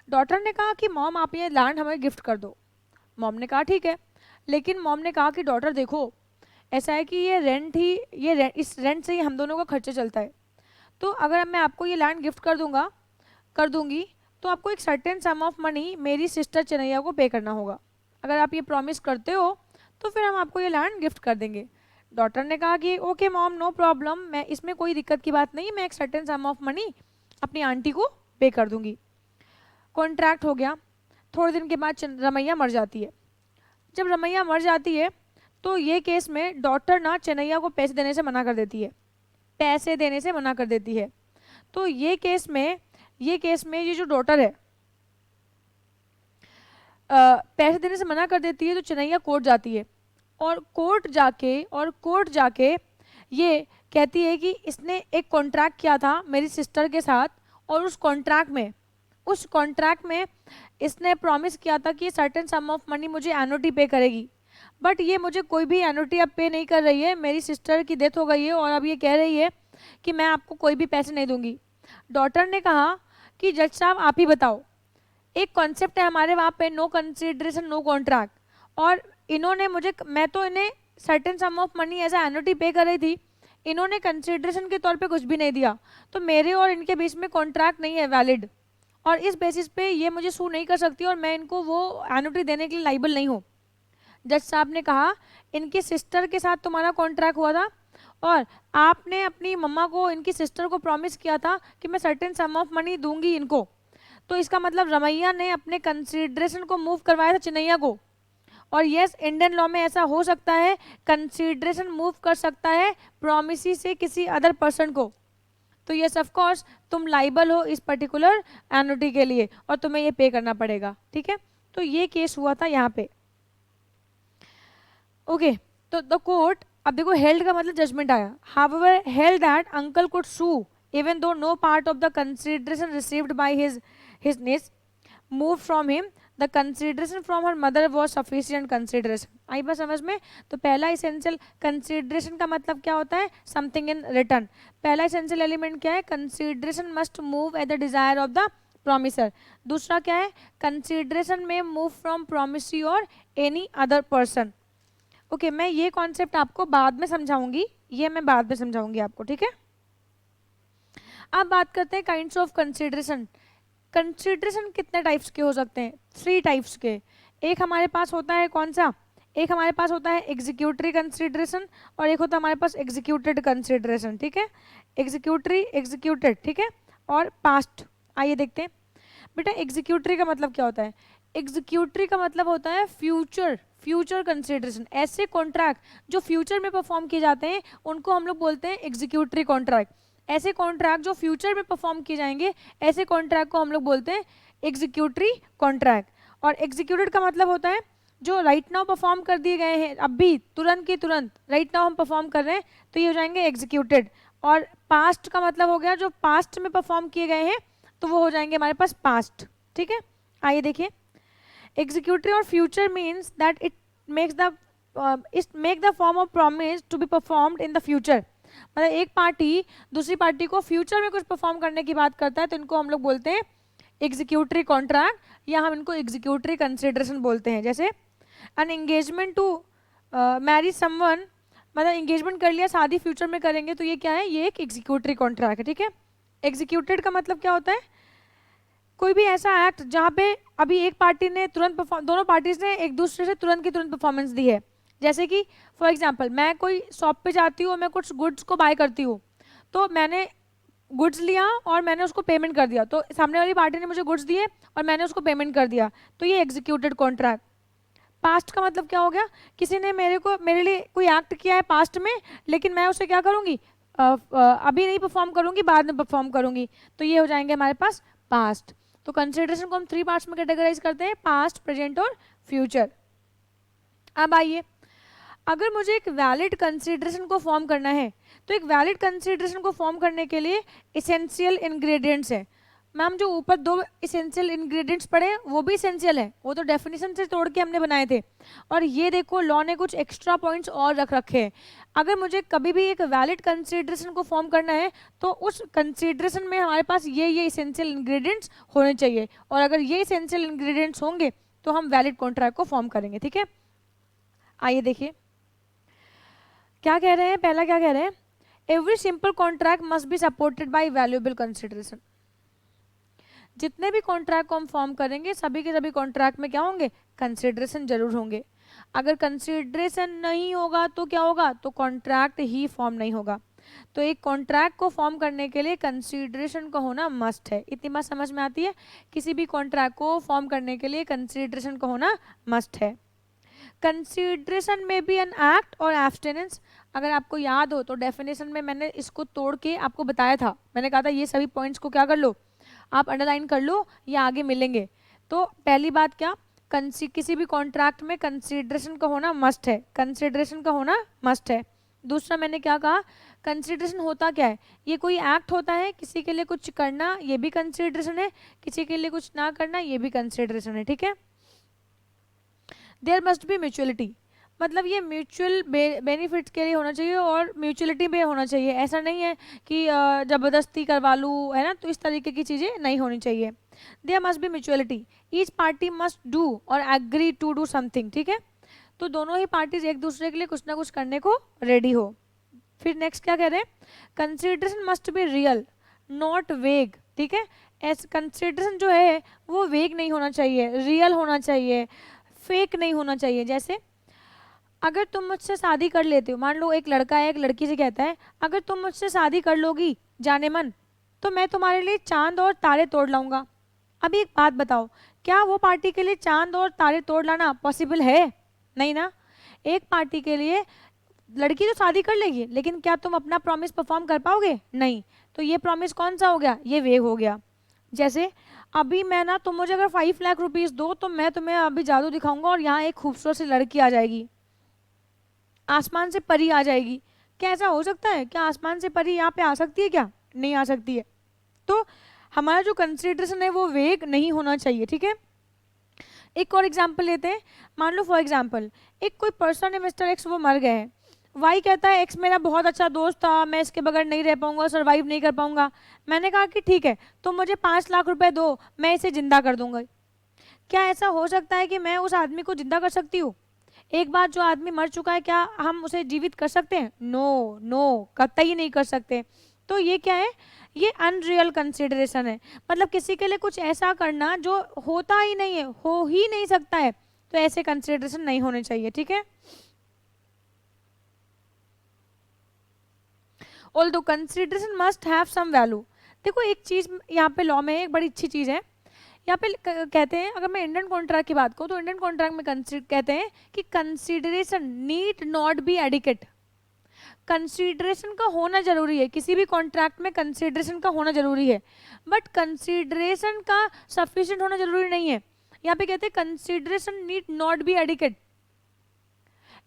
डॉटर ने कहा कि मॉम आप ये लैंड हमें गिफ्ट कर दो। मॉम ने कहा ठीक है, लेकिन मॉम ने कहा कि डॉटर देखो ऐसा है कि ये रेंट ही इस रेंट से ही हम दोनों का खर्चा चलता है, तो अगर मैं आपको ये लैंड गिफ्ट कर दूंगी तो आपको एक सर्टेन सम ऑफ मनी मेरी सिस्टर चेन्नैया को पे करना होगा। अगर आप ये प्रॉमिस करते हो तो फिर हम आपको ये लैंड गिफ्ट कर देंगे। डॉटर ने कहा कि ओके मॉम नो प्रॉब्लम, मैं इसमें कोई दिक्कत की बात नहीं, मैं एक सर्टेन सम ऑफ मनी अपनी आंटी को पे कर दूंगी। कॉन्ट्रैक्ट हो गया। थोड़े दिन के बाद रमैया मर जाती है। जब रमैया मर जाती है तो ये केस में डॉटर ना चेन्नैया को पैसे देने से मना कर देती है, तो ये केस में ये जो डॉटर है पैसे देने से मना कर देती है, तो चेन्नैया कोर्ट जाती है, और कोर्ट जाके ये कहती है कि इसने एक कॉन्ट्रैक्ट किया था मेरी सिस्टर के साथ, और उस कॉन्ट्रैक्ट में इसने प्रॉमिस किया था कि सर्टेन सम ऑफ मनी मुझे एनुटी पे करेगी, बट ये मुझे कोई भी एनुटी अब पे नहीं कर रही है। मेरी सिस्टर की डेथ हो गई है और अब ये कह रही है कि मैं आपको कोई भी पैसे नहीं दूंगी। डॉटर ने कहा कि जज साहब आप ही बताओ, एक कॉन्सेप्ट है हमारे वहाँ पे नो कंसिडरेशन नो कॉन्ट्रैक्ट, और इन्होंने मैं तो इन्हें certain sum of money as annuity pay कर रही थी, इन्होंने कंसिडरेशन के तौर पे कुछ भी नहीं दिया, तो मेरे और इनके बीच में कॉन्ट्रैक्ट नहीं है वैलिड, और इस बेसिस पे ये मुझे सू नहीं कर सकती और मैं इनको वो एनुटी देने के लिए लाइबल नहीं हूँ। जज साहब ने कहा इनकी सिस्टर के साथ तुम्हारा कॉन्ट्रैक्ट हुआ था और आपने अपनी मम्मा को इनकी सिस्टर को प्रॉमिस किया था कि मैं सर्टेन सम ऑफ मनी दूंगी इनको, तो इसका मतलब रमैया ने अपने कंसिडरेशन को मूव करवाया था चेन्नैया को। और यस, इंडियन लॉ में ऐसा हो सकता है, कंसिडरेशन मूव कर सकता है प्रॉमिसी से किसी अदर पर्सन को, तो यस ऑफ कोर्स तुम लाइबल हो इस पर्टिकुलर एनुटी के लिए और तुम्हें ये पे करना पड़ेगा। ठीक है, तो ये केस हुआ था यहाँ पे। ओके, तो द कोर्ट, अब देखो हेल्ड का मतलब जजमेंट आया, however held that uncle could sue even though no part of the consideration received by his niece moved from him, the consideration from her mother was sufficient consideration. आई बात समझ में? तो पहला इसेंशियल कंसिडरेशन का मतलब क्या होता है? Something in return. पहला इसेंशियल एलिमेंट क्या है? Consideration must move at the desire of the promisor. दूसरा क्या है? कंसिडरेशन में move from promisee or any other person. Okay, मैं ये कॉन्सेप्ट आपको बाद में समझाऊंगी, ये मैं बाद में समझाऊंगी आपको, ठीक है? अब बात करते हैं काइंड्स ऑफ कंसिडरेशन। कंसिडरेशन कितने टाइप्स के हो सकते हैं? 3 टाइप्स के। एक हमारे पास होता है कौन सा? एक हमारे पास होता है एग्जीक्यूटरी कंसिडरेशन, और एक होता है हमारे पास एग्जीक्यूटेड कंसिडरेशन, ठीक है? एग्जीक्यूटरी, एग्जीक्यूटेड, ठीक है? और पास्ट। आइए देखते हैं बेटा, एग्जीक्यूटरी का मतलब क्या होता है? एग्जीक्यूटरी का मतलब होता है फ्यूचर कंसिडरेशन। ऐसे कॉन्ट्रैक्ट जो फ्यूचर में परफॉर्म किए जाते हैं उनको हम लोग बोलते हैं एग्जीक्यूटरी कॉन्ट्रैक्ट। ऐसे कॉन्ट्रैक्ट जो फ्यूचर में परफॉर्म किए जाएंगे, ऐसे कॉन्ट्रैक्ट को हम लोग बोलते हैं एग्जीक्यूटरी कॉन्ट्रैक्ट। और एग्जीक्यूटेड का मतलब होता है जो राइट नाउ परफॉर्म कर दिए गए हैं, अभी तुरंत की तुरंत राइट नाउ हम परफॉर्म कर रहे हैं, तो ये हो जाएंगे एग्जीक्यूटेड। और पास्ट का मतलब हो गया जो पास्ट में परफॉर्म किए गए हैं, तो वो हो जाएंगे हमारे पास पास्ट, ठीक है? आइए देखिए, एग्जीक्यूटरी और future means that it make the form of promise to be performed in the future. मतलब एक पार्टी दूसरी पार्टी को फ्यूचर में कुछ परफॉर्म करने की बात करता है, तो इनको हम लोग बोलते हैं एग्जीक्यूटरी कॉन्ट्रैक्ट, या हम इनको एग्जीक्यूटरी कंसिडरेशन बोलते हैं। जैसे an engagement to marry someone, मतलब एंगेजमेंट कर लिया, शादी फ्यूचर में करेंगे, तो ये क्या है? ये एक एग्जीक्यूटरी कॉन्ट्रैक्ट है, ठीक है? एग्जीक्यूटेड का मतलब क्या होता है? कोई भी ऐसा एक्ट जहाँ पे अभी एक पार्टी ने तुरंत दोनों पार्टीज ने एक दूसरे से तुरंत की तुरंत परफॉर्मेंस दी है। जैसे कि फॉर एग्जांपल, मैं कोई शॉप पे जाती हूँ और मैं कुछ गुड्स को बाय करती हूँ, तो मैंने गुड्स लिया और मैंने उसको पेमेंट कर दिया, तो सामने वाली पार्टी ने मुझे गुड्स दिए और मैंने उसको पेमेंट कर दिया, तो ये एग्जीक्यूटेड कॉन्ट्रैक्ट। पास्ट का मतलब क्या हो गया? किसी ने मेरे लिए कोई एक्ट किया है पास्ट में, लेकिन मैं उसे क्या करूँगी? अभी नहीं परफॉर्म करूँगी, बाद में परफॉर्म करूँगी, तो ये हो जाएंगे हमारे पास पास्ट। तो कंसिडरेशन को हम 3 पार्ट्स में कैटेगराइज करते हैं, पास्ट, प्रेजेंट और फ्यूचर। अब आइए, अगर मुझे एक वैलिड कंसिडरेशन को फॉर्म करना है, तो एक वैलिड कंसिडरेशन को फॉर्म करने के लिए इसेंशियल इंग्रेडिएंट्स है। मैम जो ऊपर 2 इसेंशियल इंग्रेडिएंट्स पढ़े वो भी इसेंशियल है, वो तो डेफिनेशन से तोड़ के हमने बनाए थे, और ये देखो लॉ ने कुछ एक्स्ट्रा पॉइंट्स और रख रखे हैं। अगर मुझे कभी भी एक वैलिड कंसिडरेशन को फॉर्म करना है, तो उस कंसिडरेशन में हमारे पास ये इसेंशियल इंग्रेडिएंट्स होने चाहिए, और अगर ये इसेंशियल इंग्रेडिएंट्स होंगे तो हम वैलिड कॉन्ट्रैक्ट को फॉर्म करेंगे, ठीक है? आइए देखिए क्या कह रहे हैं। पहला क्या कह रहे हैं? Every simple contract must be supported by valuable consideration. जितने भी कॉन्ट्रैक्ट को हम फॉर्म करेंगे, सभी के सभी कॉन्ट्रैक्ट में क्या होंगे? कंसिडरेशन जरूर होंगे। अगर कंसिडरेशन नहीं होगा तो क्या होगा? तो कॉन्ट्रैक्ट ही फॉर्म नहीं होगा। तो एक कॉन्ट्रैक्ट को फॉर्म करने के लिए कंसिडरेशन का होना मस्ट है। इतनी बात समझ में आती है? किसी भी कॉन्ट्रैक्ट को फॉर्म करने के लिए कंसिडरेशन का होना मस्ट है। कंसिडरेशन में भी एन एक्ट और एब्सटेनेंस। अगर आपको याद हो तो डेफिनेशन में मैंने इसको तोड़ के आपको बताया था, मैंने कहा था ये सभी पॉइंट्स को क्या कर लो, आप अंडरलाइन कर लो, या आगे मिलेंगे। तो पहली बात क्या, किसी भी कॉन्ट्रैक्ट में कंसिडरेशन का होना मस्ट है, कंसिडरेशन का होना मस्ट है। दूसरा मैंने क्या कहा, कंसिडरेशन होता क्या है? ये कोई एक्ट होता है, किसी के लिए कुछ करना ये भी कंसिडरेशन है, किसी के लिए कुछ ना करना ये भी कंसिडरेशन है, ठीक है? देयर मस्ट बी म्यूचुअलिटी, मतलब ये म्यूचुअल बेनिफिट्स के लिए होना चाहिए और म्यूचुअलिटी पे होना चाहिए। ऐसा नहीं है कि ज़बरदस्ती करवा लूँ, है ना, तो इस तरीके की चीज़ें नहीं होनी चाहिए। There must be mutuality, each party must do और एग्री टू डू समथिंग, ठीक है? तो दोनों ही पार्टीज एक दूसरे के लिए कुछ ना कुछ करने को रेडी हो। फिर नेक्स्ट क्या कह रहे हैं, consideration must be real not वेग, ठीक है? एस कंसिडरेशन जो है वो वेग नहीं होना चाहिए, रियल होना चाहिए, फेक नहीं होना चाहिए। जैसे अगर तुम मुझसे शादी कर लेते हो, मान लो एक लड़का है एक लड़की से कहता है अगर तुम मुझसे शादी कर लोगी जाने मन, तो मैं तुम्हारे लिए चांद और तारे तोड़ लाऊंगा। अभी एक बात बताओ, क्या वो पार्टी के लिए चांद और तारे तोड़ लाना पॉसिबल है? नहीं ना। एक पार्टी के लिए लड़की तो शादी कर लेगी, लेकिन क्या तुम अपना प्रॉमिस परफॉर्म कर पाओगे? नहीं। तो ये प्रॉमिस कौन सा हो गया? ये वेग हो गया। जैसे अभी मैं ना, तुम मुझे अगर 5 लाख रुपीस दो तो मैं तुम्हें अभी जादू दिखाऊंगा और यहाँ एक खूबसूरत सी लड़की आ जाएगी, आसमान से परी आ जाएगी। क्या ऐसा हो सकता है? क्या आसमान से परी यहाँ पे आ सकती है? क्या नहीं आ सकती है। तो हमारा जो कंसिडरेशन है वो वेग नहीं होना चाहिए, ठीक है? एक और एग्जाम्पल लेते हैं। मान लो फॉर एग्जाम्पल एक कोई पर्सन है, मिस्टर एक्स, वो मर गए हैं। वाई कहता है एक्स मेरा बहुत अच्छा दोस्त था, मैं इसके बगैर नहीं रह पाऊंगा, सर्वाइव नहीं कर पाऊंगा। मैंने कहा कि ठीक है, तुम मुझे 5 लाख रुपए दो, मैं इसे जिंदा कर दूंगा। क्या ऐसा हो सकता है कि मैं उस आदमी को जिंदा कर सकती हूँ? एक बार जो आदमी मर चुका है, क्या हम उसे जीवित कर सकते हैं? नो नो, कतई नहीं कर सकते। तो ये क्या है? ये अनरियल कंसिडरेशन है। मतलब किसी के लिए कुछ ऐसा करना जो होता ही नहीं है, हो ही नहीं सकता है, तो ऐसे कंसिडरेशन नहीं होने चाहिए, ठीक है। Although consideration must have some value. देखो एक चीज यहाँ पे लॉ में एक बड़ी अच्छी चीज है। यहाँ पे कहते हैं, अगर मैं इंडियन कॉन्ट्रैक्ट की बात करूँ तो इंडियन कॉन्ट्रैक्ट में कहते हैं कि consideration need not be adequate. Consideration का होना जरूरी है, किसी भी कॉन्ट्रैक्ट में कंसीडरेशन का होना जरूरी है, बट कंसीडरेशन का सफिशिएंट होना जरूरी नहीं है। यहाँ पे कहते हैं consideration need not be adequate.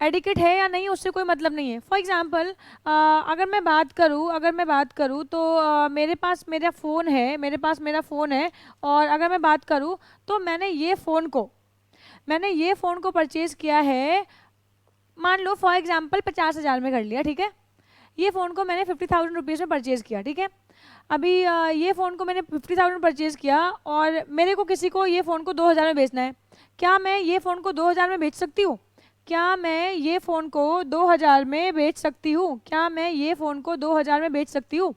Adequate है या नहीं उससे कोई मतलब नहीं है। फॉर एग्जाम्पल अगर मैं बात करूँ तो मेरे पास मेरा फ़ोन है, और अगर मैं बात करूँ तो मैंने ये फ़ोन को परचेज़ किया है, मान लो फॉर एग्जाम्पल 50,000 में कर लिया, ठीक है। ये फ़ोन को मैंने 50,000 रुपीज़ में परचेज़ किया, ठीक है। अभी ये फ़ोन को मैंने 50,000 में परचेज़ किया और मेरे को किसी को ये फ़ोन को 2,000 में बेचना है। क्या मैं ये फ़ोन को 2,000 में बेच सकती हूँ? क्या मैं ये फ़ोन को 2,000 में बेच सकती हूँ? क्या मैं ये फ़ोन को 2,000 में बेच सकती हूँ?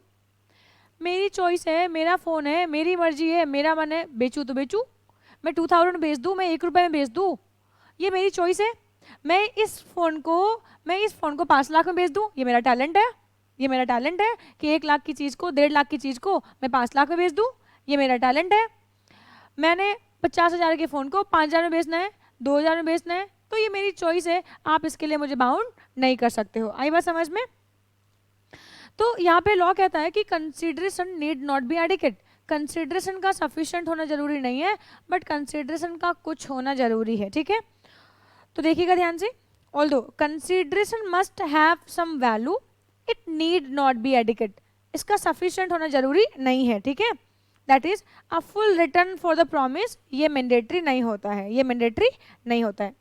मेरी चॉइस है, मेरा फ़ोन है, मेरी मर्जी है, मेरा मन है, बेचूँ तो बेचूँ, मैं 2,000 में बेच दूँ, मैं 1 रुपये में बेच दूँ, ये मेरी चॉइस है। मैं इस फ़ोन को 5 लाख में बेच दूँ, ये मेरा टैलेंट है। ये मेरा टैलेंट है कि 1 लाख की चीज़ को, 1.5 लाख की चीज़ को मैं 5 लाख में बेच दूँ, ये मेरा टैलेंट है। मैंने 50,000 के फ़ोन को 5,000 में बेचना है, 2,000 में बेचना है, तो ये मेरी चॉइस है। आप इसके लिए मुझे बाउंड नहीं कर सकते हो। आई बात समझ में? तो यहाँ पे लॉ कहता है कि consideration need not be adequate. Consideration का सफिशिएंट होना जरूरी नहीं है, बट कंसिडरेशन का कुछ होना जरूरी है, ठीक है। तो देखिएगा ध्यान से, although consideration must have some value, it need not be adequate. इसका सफिशिएंट होना जरूरी नहीं है, ठीक है। That is a full return for the promise, ये मैंडेटरी नहीं होता है, ये मैंडेटरी नहीं होता है।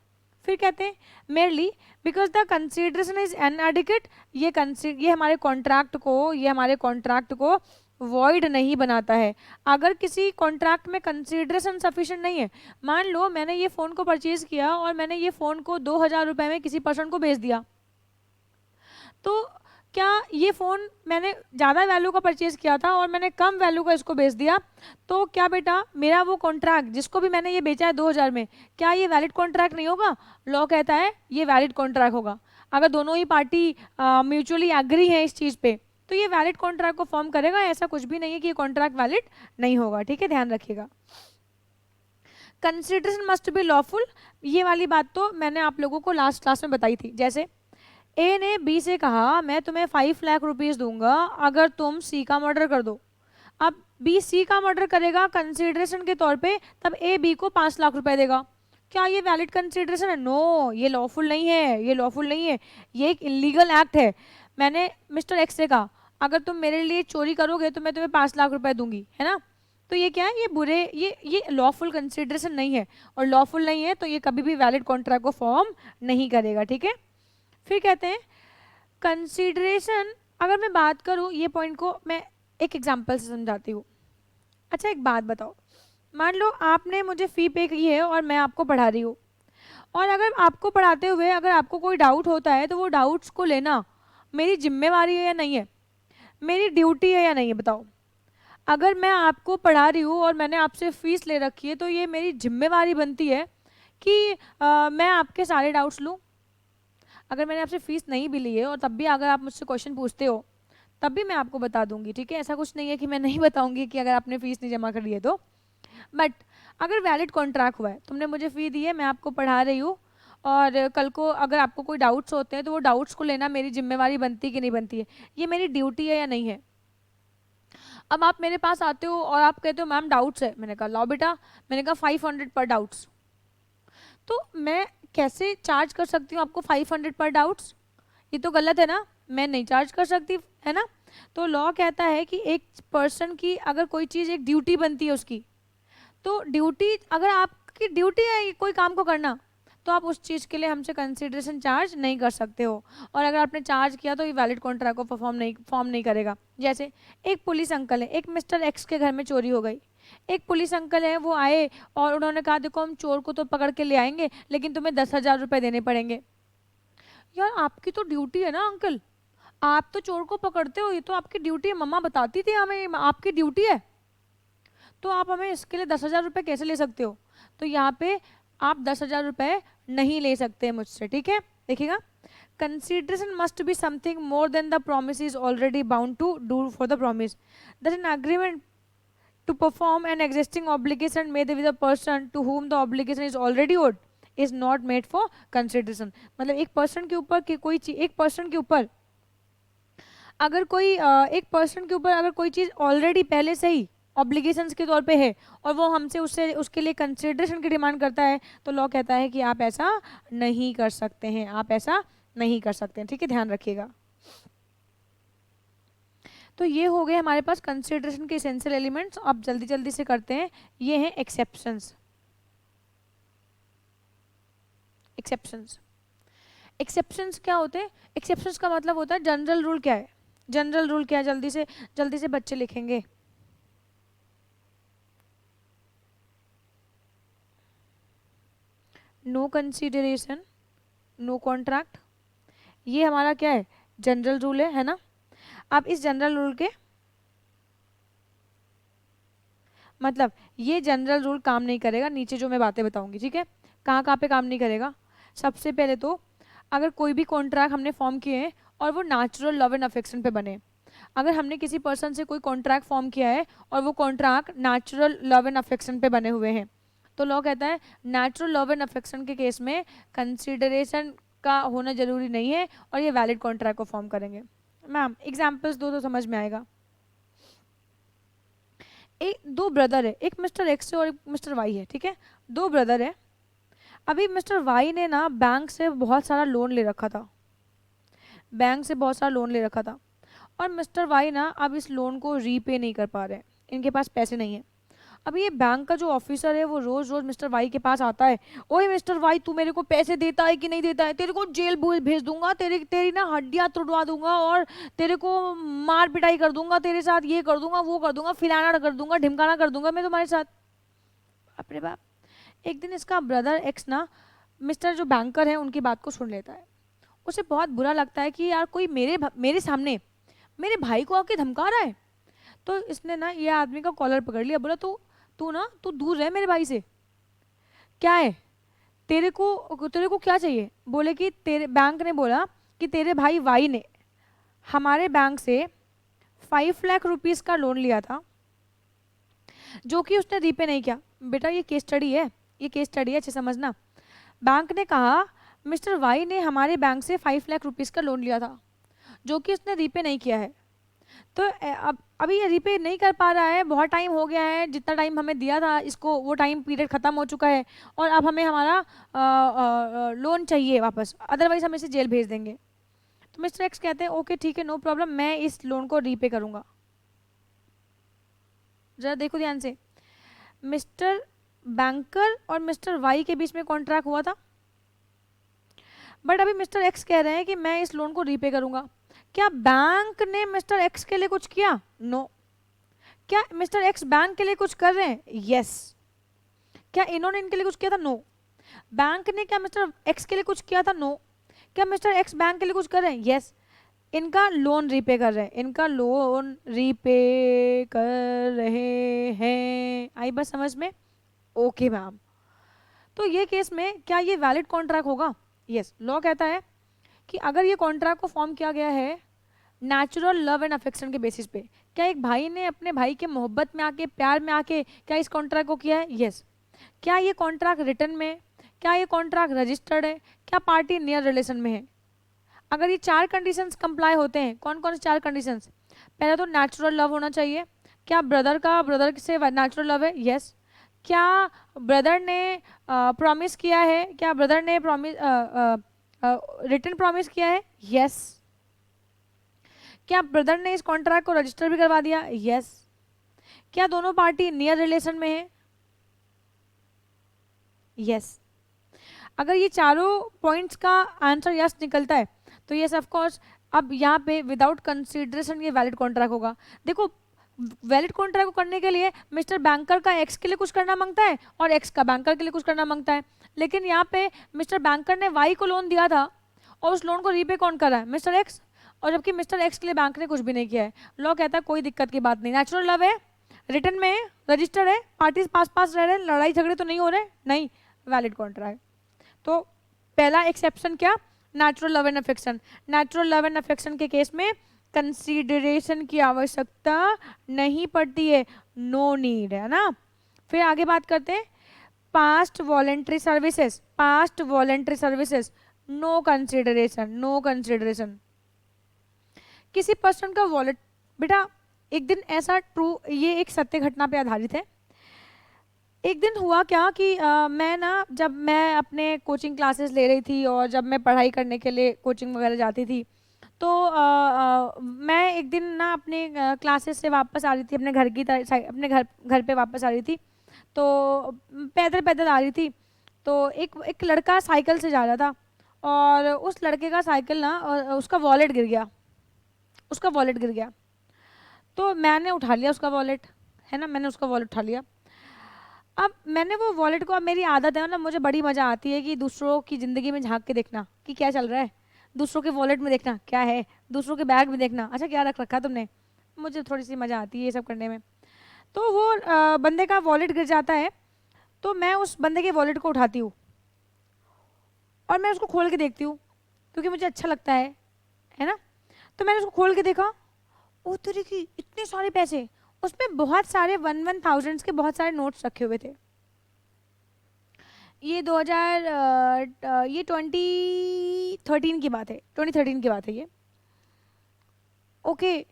फिर कहते हैं merely because the consideration is inadequate, ये हमारे कॉन्ट्रैक्ट को वॉइड नहीं बनाता है। अगर किसी कॉन्ट्रैक्ट में कंसिडरेशन सफिशिएंट नहीं है, मान लो मैंने ये फ़ोन को परचेज़ किया और मैंने ये फ़ोन को 2,000 रुपये में किसी पर्सन को बेच दिया, तो क्या ये फ़ोन मैंने ज़्यादा वैल्यू का परचेज़ किया था और मैंने कम वैल्यू का इसको बेच दिया, तो क्या बेटा मेरा वो कॉन्ट्रैक्ट जिसको भी मैंने ये बेचा है 2,000 में, क्या ये वैलिड कॉन्ट्रैक्ट नहीं होगा? लॉ कहता है ये वैलिड कॉन्ट्रैक्ट होगा। अगर दोनों ही पार्टी म्यूचुअली एग्री है इस चीज़ पे, तो ये वैलिड कॉन्ट्रैक्ट को फॉर्म करेगा। ऐसा कुछ भी नहीं है कि ये कॉन्ट्रैक्ट वैलिड नहीं होगा, ठीक है, ध्यान रखिएगा। कंसिडरेशन मस्ट बी लॉफुल, ये वाली बात तो मैंने आप लोगों को लास्ट क्लास में बताई थी। जैसे ए ने बी से कहा मैं तुम्हें 5 लाख रुपीज़ दूंगा अगर तुम सी का मर्डर कर दो। अब बी सी का मर्डर करेगा कंसिडरेशन के तौर पे, तब ए बी को 5 लाख रुपए देगा। क्या ये वैलिड कंसिडरेशन है? नो, ये लॉफुल नहीं है, ये लॉफुल नहीं है, ये एक इलीगल एक्ट है। मैंने मिस्टर एक्स से कहा अगर तुम मेरे लिए चोरी करोगे तो मैं तुम्हें 5 लाख रुपए दूंगी, है ना। तो ये क्या है? ये लॉफुल कंसिडरेशन नहीं है, और लॉफुल नहीं है तो ये कभी भी वैलिड कॉन्ट्रैक्ट को फॉर्म नहीं करेगा, ठीक है। फिर कहते हैं कंसिडरेशन, अगर मैं बात करूँ ये पॉइंट को मैं एक एग्जांपल से समझाती हूँ। अच्छा एक बात बताओ, मान लो आपने मुझे फ़ी पे की है और मैं आपको पढ़ा रही हूँ, और अगर आपको पढ़ाते हुए अगर आपको कोई डाउट होता है तो वो डाउट्स को लेना मेरी जिम्मेवारी है या नहीं है, मेरी ड्यूटी है या नहीं है, बताओ। अगर मैं आपको पढ़ा रही हूँ और मैंने आपसे फ़ीस ले रखी है तो ये मेरी जिम्मेवारी बनती है कि मैं आपके सारे डाउट्स लूँ। अगर मैंने आपसे फ़ीस नहीं भी ली है और तब भी अगर आप मुझसे क्वेश्चन पूछते हो तब भी मैं आपको बता दूंगी, ठीक है। ऐसा कुछ नहीं है कि मैं नहीं बताऊंगी कि अगर आपने फ़ीस नहीं जमा कर ली है तो। बट अगर वैलिड कॉन्ट्रैक्ट हुआ है, तुमने मुझे फ़ी दी है, मैं आपको पढ़ा रही हूँ, और कल को अगर आपको कोई डाउट्स होते हैं तो वो डाउट्स को लेना मेरी जिम्मेवारी बनती है कि नहीं बनती है, ये मेरी ड्यूटी है या नहीं है। अब आप मेरे पास आते हो और आप कहते हो मैम डाउट्स है, मैंने कहा लाओ बेटा, मैंने कहा 500 पर डाउट्स, तो मैं कैसे चार्ज कर सकती हूँ आपको 500 पर डाउट्स? ये तो गलत है ना, मैं नहीं चार्ज कर सकती, है ना। तो लॉ कहता है कि एक पर्सन की अगर कोई चीज़ एक ड्यूटी बनती है उसकी, तो ड्यूटी, अगर आपकी ड्यूटी है कोई काम को करना, तो आप उस चीज़ के लिए हमसे कंसिडरेशन चार्ज नहीं कर सकते हो। और अगर आपने चार्ज किया तो ये वैलिड कॉन्ट्रैक्ट को फॉर्म नहीं करेगा। जैसे एक पुलिस अंकल है, एक मिस्टर एक्स के घर में चोरी हो गई। एक पुलिस अंकल है, वो आए और उन्होंने कहा देखो हम चोर को तो पकड़ के ले आएंगे, लेकिन तुम्हें 10,000 रुपये देने पड़ेंगे। यार आपकी तो ड्यूटी है ना अंकल, आप तो चोर को पकड़ते हो, ये तो आपकी ड्यूटी है, मम्मा बताती थी हमें आपकी ड्यूटी है, तो आप हमें इसके लिए 10,000 रुपये कैसे ले सकते हो? तो यहाँ पे आप 10,000 रुपये नहीं ले सकते मुझसे, ठीक है। देखिएगा, consideration must be something more than the promise is already bound to do for the promise. That an agreement to perform an existing obligation made with a person to whom the obligation is already owed is not made for consideration. मतलब एक person के ऊपर कोई चीज, एक person के ऊपर अगर कोई एक पर्सन के ऊपर अगर कोई चीज ऑलरेडी पहले से ही ऑब्लिगेशंस के तौर पे है और वो हमसे उससे उसके लिए कंसिडरेशन की डिमांड करता है, तो लॉ कहता है कि आप ऐसा नहीं कर सकते हैं, आप ऐसा नहीं कर सकते हैं, ठीक है, ध्यान रखिएगा। तो ये हो गए हमारे पास कंसिडरेशन के एसेंशियल एलिमेंट्स। अब जल्दी जल्दी से करते हैं, ये हैं एक्सेप्शंस। एक्सेप्शंस, एक्सेप्शंस क्या होते हैं? एक्सेप्शंस का मतलब होता है जनरल रूल क्या है। जनरल रूल क्या है, जल्दी से बच्चे लिखेंगे। नो कंसिडरेशन, नो कॉन्ट्रैक्ट, ये हमारा क्या है? जनरल रूल है ना। अब इस जनरल रूल के मतलब ये जनरल रूल काम नहीं करेगा, नीचे जो मैं बातें बताऊंगी, ठीक है। कहाँ कहाँ पे काम नहीं करेगा? सबसे पहले तो अगर कोई भी कॉन्ट्रैक्ट हमने फॉर्म किए हैं और वो नेचुरल लव एंड अफेक्शन पे बने, अगर हमने किसी पर्सन से कोई कॉन्ट्रैक्ट फॉर्म किया है और वो contract natural love and affection पे बने हुए हैं, तो लॉ कहता है नेचुरल लव एंड अफेक्शन के केस में कंसिडरेशन का होना जरूरी नहीं है और ये वैलिड कॉन्ट्रैक्ट को फॉर्म करेंगे। मैम एग्जाम्पल्स दो तो समझ में आएगा। दो ब्रदर है, एक मिस्टर एक्स है और एक मिस्टर वाई है, ठीक है। दो ब्रदर है। अभी मिस्टर वाई ने ना बैंक से बहुत सारा लोन ले रखा था, बैंक से बहुत सारा लोन ले रखा था, और मिस्टर वाई ना अब इस लोन को रीपे नहीं कर पा रहे हैं, इनके पास पैसे नहीं है। अब ये बैंक का जो ऑफिसर है वो रोज रोज मिस्टर वाई के पास आता है, ओए मिस्टर वाई तू मेरे को पैसे देता है कि नहीं देता है, तेरे को जेल भेज दूंगा, तेरी ना हड्डियां तोड़वा दूंगा और तेरे को मार पिटाई कर दूंगा, तेरे साथ ये कर दूंगा वो कर दूंगा, फिलाना कर दूंगा, ढिमकाना कर दूंगा मैं तुम्हारे साथ। बाप रे बाप। एक दिन इसका ब्रदर एक्स ना मिस्टर जो बैंकर है उनकी बात को सुन लेता है। उसे बहुत बुरा लगता है कि यार कोई मेरे सामने मेरे भाई को आके धमका रहा है। तो इसने ना ये आदमी का कॉलर पकड़ लिया, बोला तू दूर रह मेरे भाई से। क्या है तेरे को क्या चाहिए? बोले कि तेरे बैंक ने बोला कि तेरे भाई वाई ने हमारे बैंक से 5 लाख रुपीस का लोन लिया था जो कि उसने रीपे नहीं किया। बेटा ये केस स्टडी है, ये केस स्टडी है, अच्छे समझना। बैंक ने कहा मिस्टर वाई ने हमारे बैंक से 5 लाख रुपीस का लोन लिया था जो कि उसने रीपे नहीं किया है। तो अब अभी ये रीपे नहीं कर पा रहा है, बहुत टाइम हो गया है, जितना टाइम हमें दिया था इसको वो टाइम पीरियड ख़त्म हो चुका है और अब हमें हमारा लोन चाहिए वापस, अदरवाइज हम इसे जेल भेज देंगे। तो मिस्टर एक्स कहते हैं ओके ठीक है नो प्रॉब्लम, मैं इस लोन को रीपे करूँगा। ज़रा देखो ध्यान से, मिस्टर बैंकर और मिस्टर वाई के बीच में कॉन्ट्रैक्ट हुआ था, बट अभी मिस्टर एक्स कह रहे हैं कि मैं इस लोन को रीपे करूँगा। क्या बैंक ने मिस्टर एक्स के लिए कुछ किया? नो। क्या मिस्टर एक्स बैंक के लिए कुछ कर रहे हैं? यस। क्या इन्होंने इनके लिए कुछ किया था? नो। बैंक ने क्या मिस्टर एक्स के लिए कुछ किया था? नो। क्या मिस्टर एक्स बैंक के लिए कुछ कर रहे हैं? यस। इनका लोन रीपे कर रहे हैं, इनका लोन रीपे कर रहे हैं। आई बात समझ में? Okay ma'am. तो ये केस में क्या ये वैलिड कॉन्ट्रैक्ट होगा? यस। लॉ कहता है कि अगर ये कॉन्ट्रैक्ट को फॉर्म किया गया है नेचुरल लव एंड अफेक्शन के बेसिस पे, क्या एक भाई ने अपने भाई के मोहब्बत में आके प्यार में आके क्या इस कॉन्ट्रैक्ट को किया है? यस। क्या ये कॉन्ट्रैक्ट रिटर्न में, क्या ये कॉन्ट्रैक्ट रजिस्टर्ड है, क्या पार्टी नियर रिलेशन में है? अगर ये 4 कंडीशंस कंप्लाई होते हैं, कौन कौन से 4 कंडीशंस? पहला तो नेचुरल लव होना चाहिए। क्या ब्रदर से नेचुरल लव है? यस। क्या ब्रदर ने प्रॉमिस किया है, क्या ब्रदर ने प्रॉमिस रिटर्न प्रॉमिस किया है? यस। क्या ब्रदर ने इस कॉन्ट्रैक्ट को रजिस्टर भी करवा दिया? यस। क्या दोनों पार्टी नियर रिलेशन में है? यस। अगर ये चारों पॉइंट्स का आंसर यस निकलता है तो यस ऑफ कोर्स। अब यहाँ पे विदाउट कंसीडरेशन ये वैलिड कॉन्ट्रैक्ट होगा। देखो वैलिड कॉन्ट्रैक्ट को करने के लिए मिस्टर बैंकर का एक्स के लिए कुछ करना मांगता है और एक्स का बैंकर के लिए कुछ करना मांगता है, लेकिन यहाँ पे मिस्टर बैंकर ने वाई को लोन दिया था और उस लोन को रीपे कौन कर रहा है, मिस्टर एक्स, और जबकि मिस्टर एक्स के लिए बैंक ने कुछ भी नहीं किया है। लॉ कहता है कोई दिक्कत की बात नहीं, नेचुरल लव है, रिटर्न में है, रजिस्टर्ड है, पार्टीज पास पास रह रहे हैं, लड़ाई झगड़े तो नहीं हो रहे, नहीं, वैलिड कॉन्ट्रैक्ट। तो पहला एक्सेप्शन क्या, natural love and affection. Natural love and affection के केस में कंसीडरेशन की आवश्यकता नहीं पड़ती है, नो नीड, है ना। फिर आगे बात करते हैं past voluntary services. Past voluntary services no consideration, no consideration. किसी पर्सन का वॉलेट, बेटा एक दिन ऐसा ट्रू, ये एक सत्य घटना पे आधारित है। एक दिन हुआ क्या कि मैं ना, जब मैं अपने कोचिंग क्लासेस ले रही थी और जब मैं पढ़ाई करने के लिए कोचिंग वगैरह जाती थी, तो मैं एक दिन ना अपने क्लासेस से वापस आ रही थी, अपने घर की अपने घर पे वापस आ रही थी, तो पैदल पैदल आ रही थी। तो एक लड़का साइकिल से जा रहा था और उस लड़के का साइकिल ना, उसका वॉलेट गिर गया, उसका वॉलेट गिर गया। तो मैंने उठा लिया उसका वॉलेट, है ना, मैंने उसका वॉलेट उठा लिया। अब मैंने वो वॉलेट को, अब मेरी आदत है ना, मुझे बड़ी मज़ा आती है कि दूसरों की ज़िंदगी में झांक के देखना कि क्या चल रहा है, दूसरों के वॉलेट में देखना क्या है, दूसरों के बैग में देखना, अच्छा क्या रख रखा तुमने, मुझे थोड़ी सी मज़ा आती है ये सब करने में। तो वो बंदे का वॉलेट गिर जाता है, तो मैं उस बंदे के वॉलेट को उठाती हूँ और मैं उसको खोल के देखती हूँ क्योंकि मुझे अच्छा लगता है ना। तो मैंने उसको खोल के देखा, ओ तेरी की इतने सारे पैसे, उसमें बहुत सारे 1,000 के बहुत सारे नोट्स रखे हुए थे। ये 2013 की बात है, 2013 की बात है ये। ओके,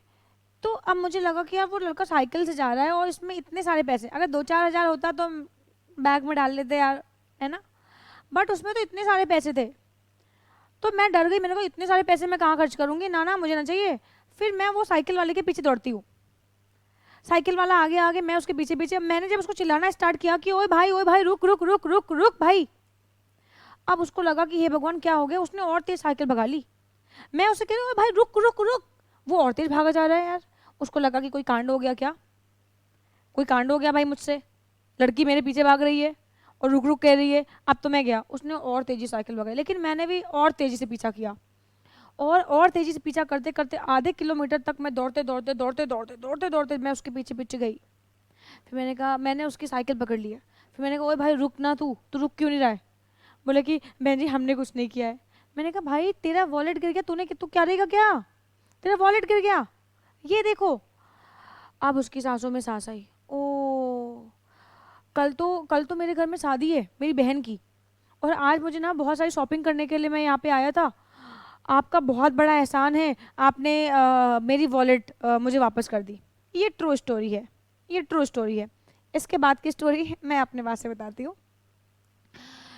तो अब मुझे लगा कि यार वो लड़का साइकिल से जा रहा है और इसमें इतने सारे पैसे, अगर 2-4 हज़ार होता तो बैग में डाल लेते यार, है ना, बट उसमें तो इतने सारे पैसे थे। तो मैं डर गई, मैंने कहा इतने सारे पैसे मैं कहाँ खर्च करूँगी, ना ना मुझे ना चाहिए। फिर मैं वो साइकिल वाले के पीछे दौड़ती हूँ, साइकिल वाला आगे आगे, मैं उसके पीछे पीछे। मैंने जब उसको चिल्लाना स्टार्ट किया कि ओए भाई रुक रुक रुक रुक रुक भाई, अब उसको लगा कि हे भगवान क्या हो गया, उसने और तेज साइकिल भगा ली। मैं उसे कह रही हूँ भाई रुक रुक रुक, वो और तेज भागा जा रहा है यार। उसको लगा कि कोई कांड हो गया, क्या कोई कांड हो गया भाई मुझसे, लड़की मेरे पीछे भाग रही है और रुक रुक कह रही है। अब तो मैं गया, उसने और तेजी साइकिल भगाई, लेकिन मैंने भी और तेजी से पीछा किया और तेजी से पीछा करते करते आधे किलोमीटर तक मैं दौड़ते दौड़ते दौड़ते दौड़ते दौड़ते दौड़ते मैं उसके पीछे पीछे गई। फिर मैंने कहा, मैंने उसकी साइकिल पकड़ लिया। फिर मैंने कहा ओए भाई रुक ना, तू रुक क्यों नहीं रहा है। बोले कि बहन जी हमने कुछ नहीं किया है। मैंने कहा भाई तेरा वॉलेट गिर गया, तू क्या रहेगा, क्या तेरा वॉलेट गिर गया, ये देखो। अब उसकी सांसों में सांस आई, ओ कल तो मेरे घर में शादी है मेरी बहन की, और आज मुझे ना बहुत सारी शॉपिंग करने के लिए मैं यहाँ पे आया था, आपका बहुत बड़ा एहसान है, आपने मेरी वॉलेट मुझे वापस कर दी। ये ट्रू स्टोरी है, ये ट्रू स्टोरी है। इसके बाद की स्टोरी मैं अपने बात से बताती हूँ।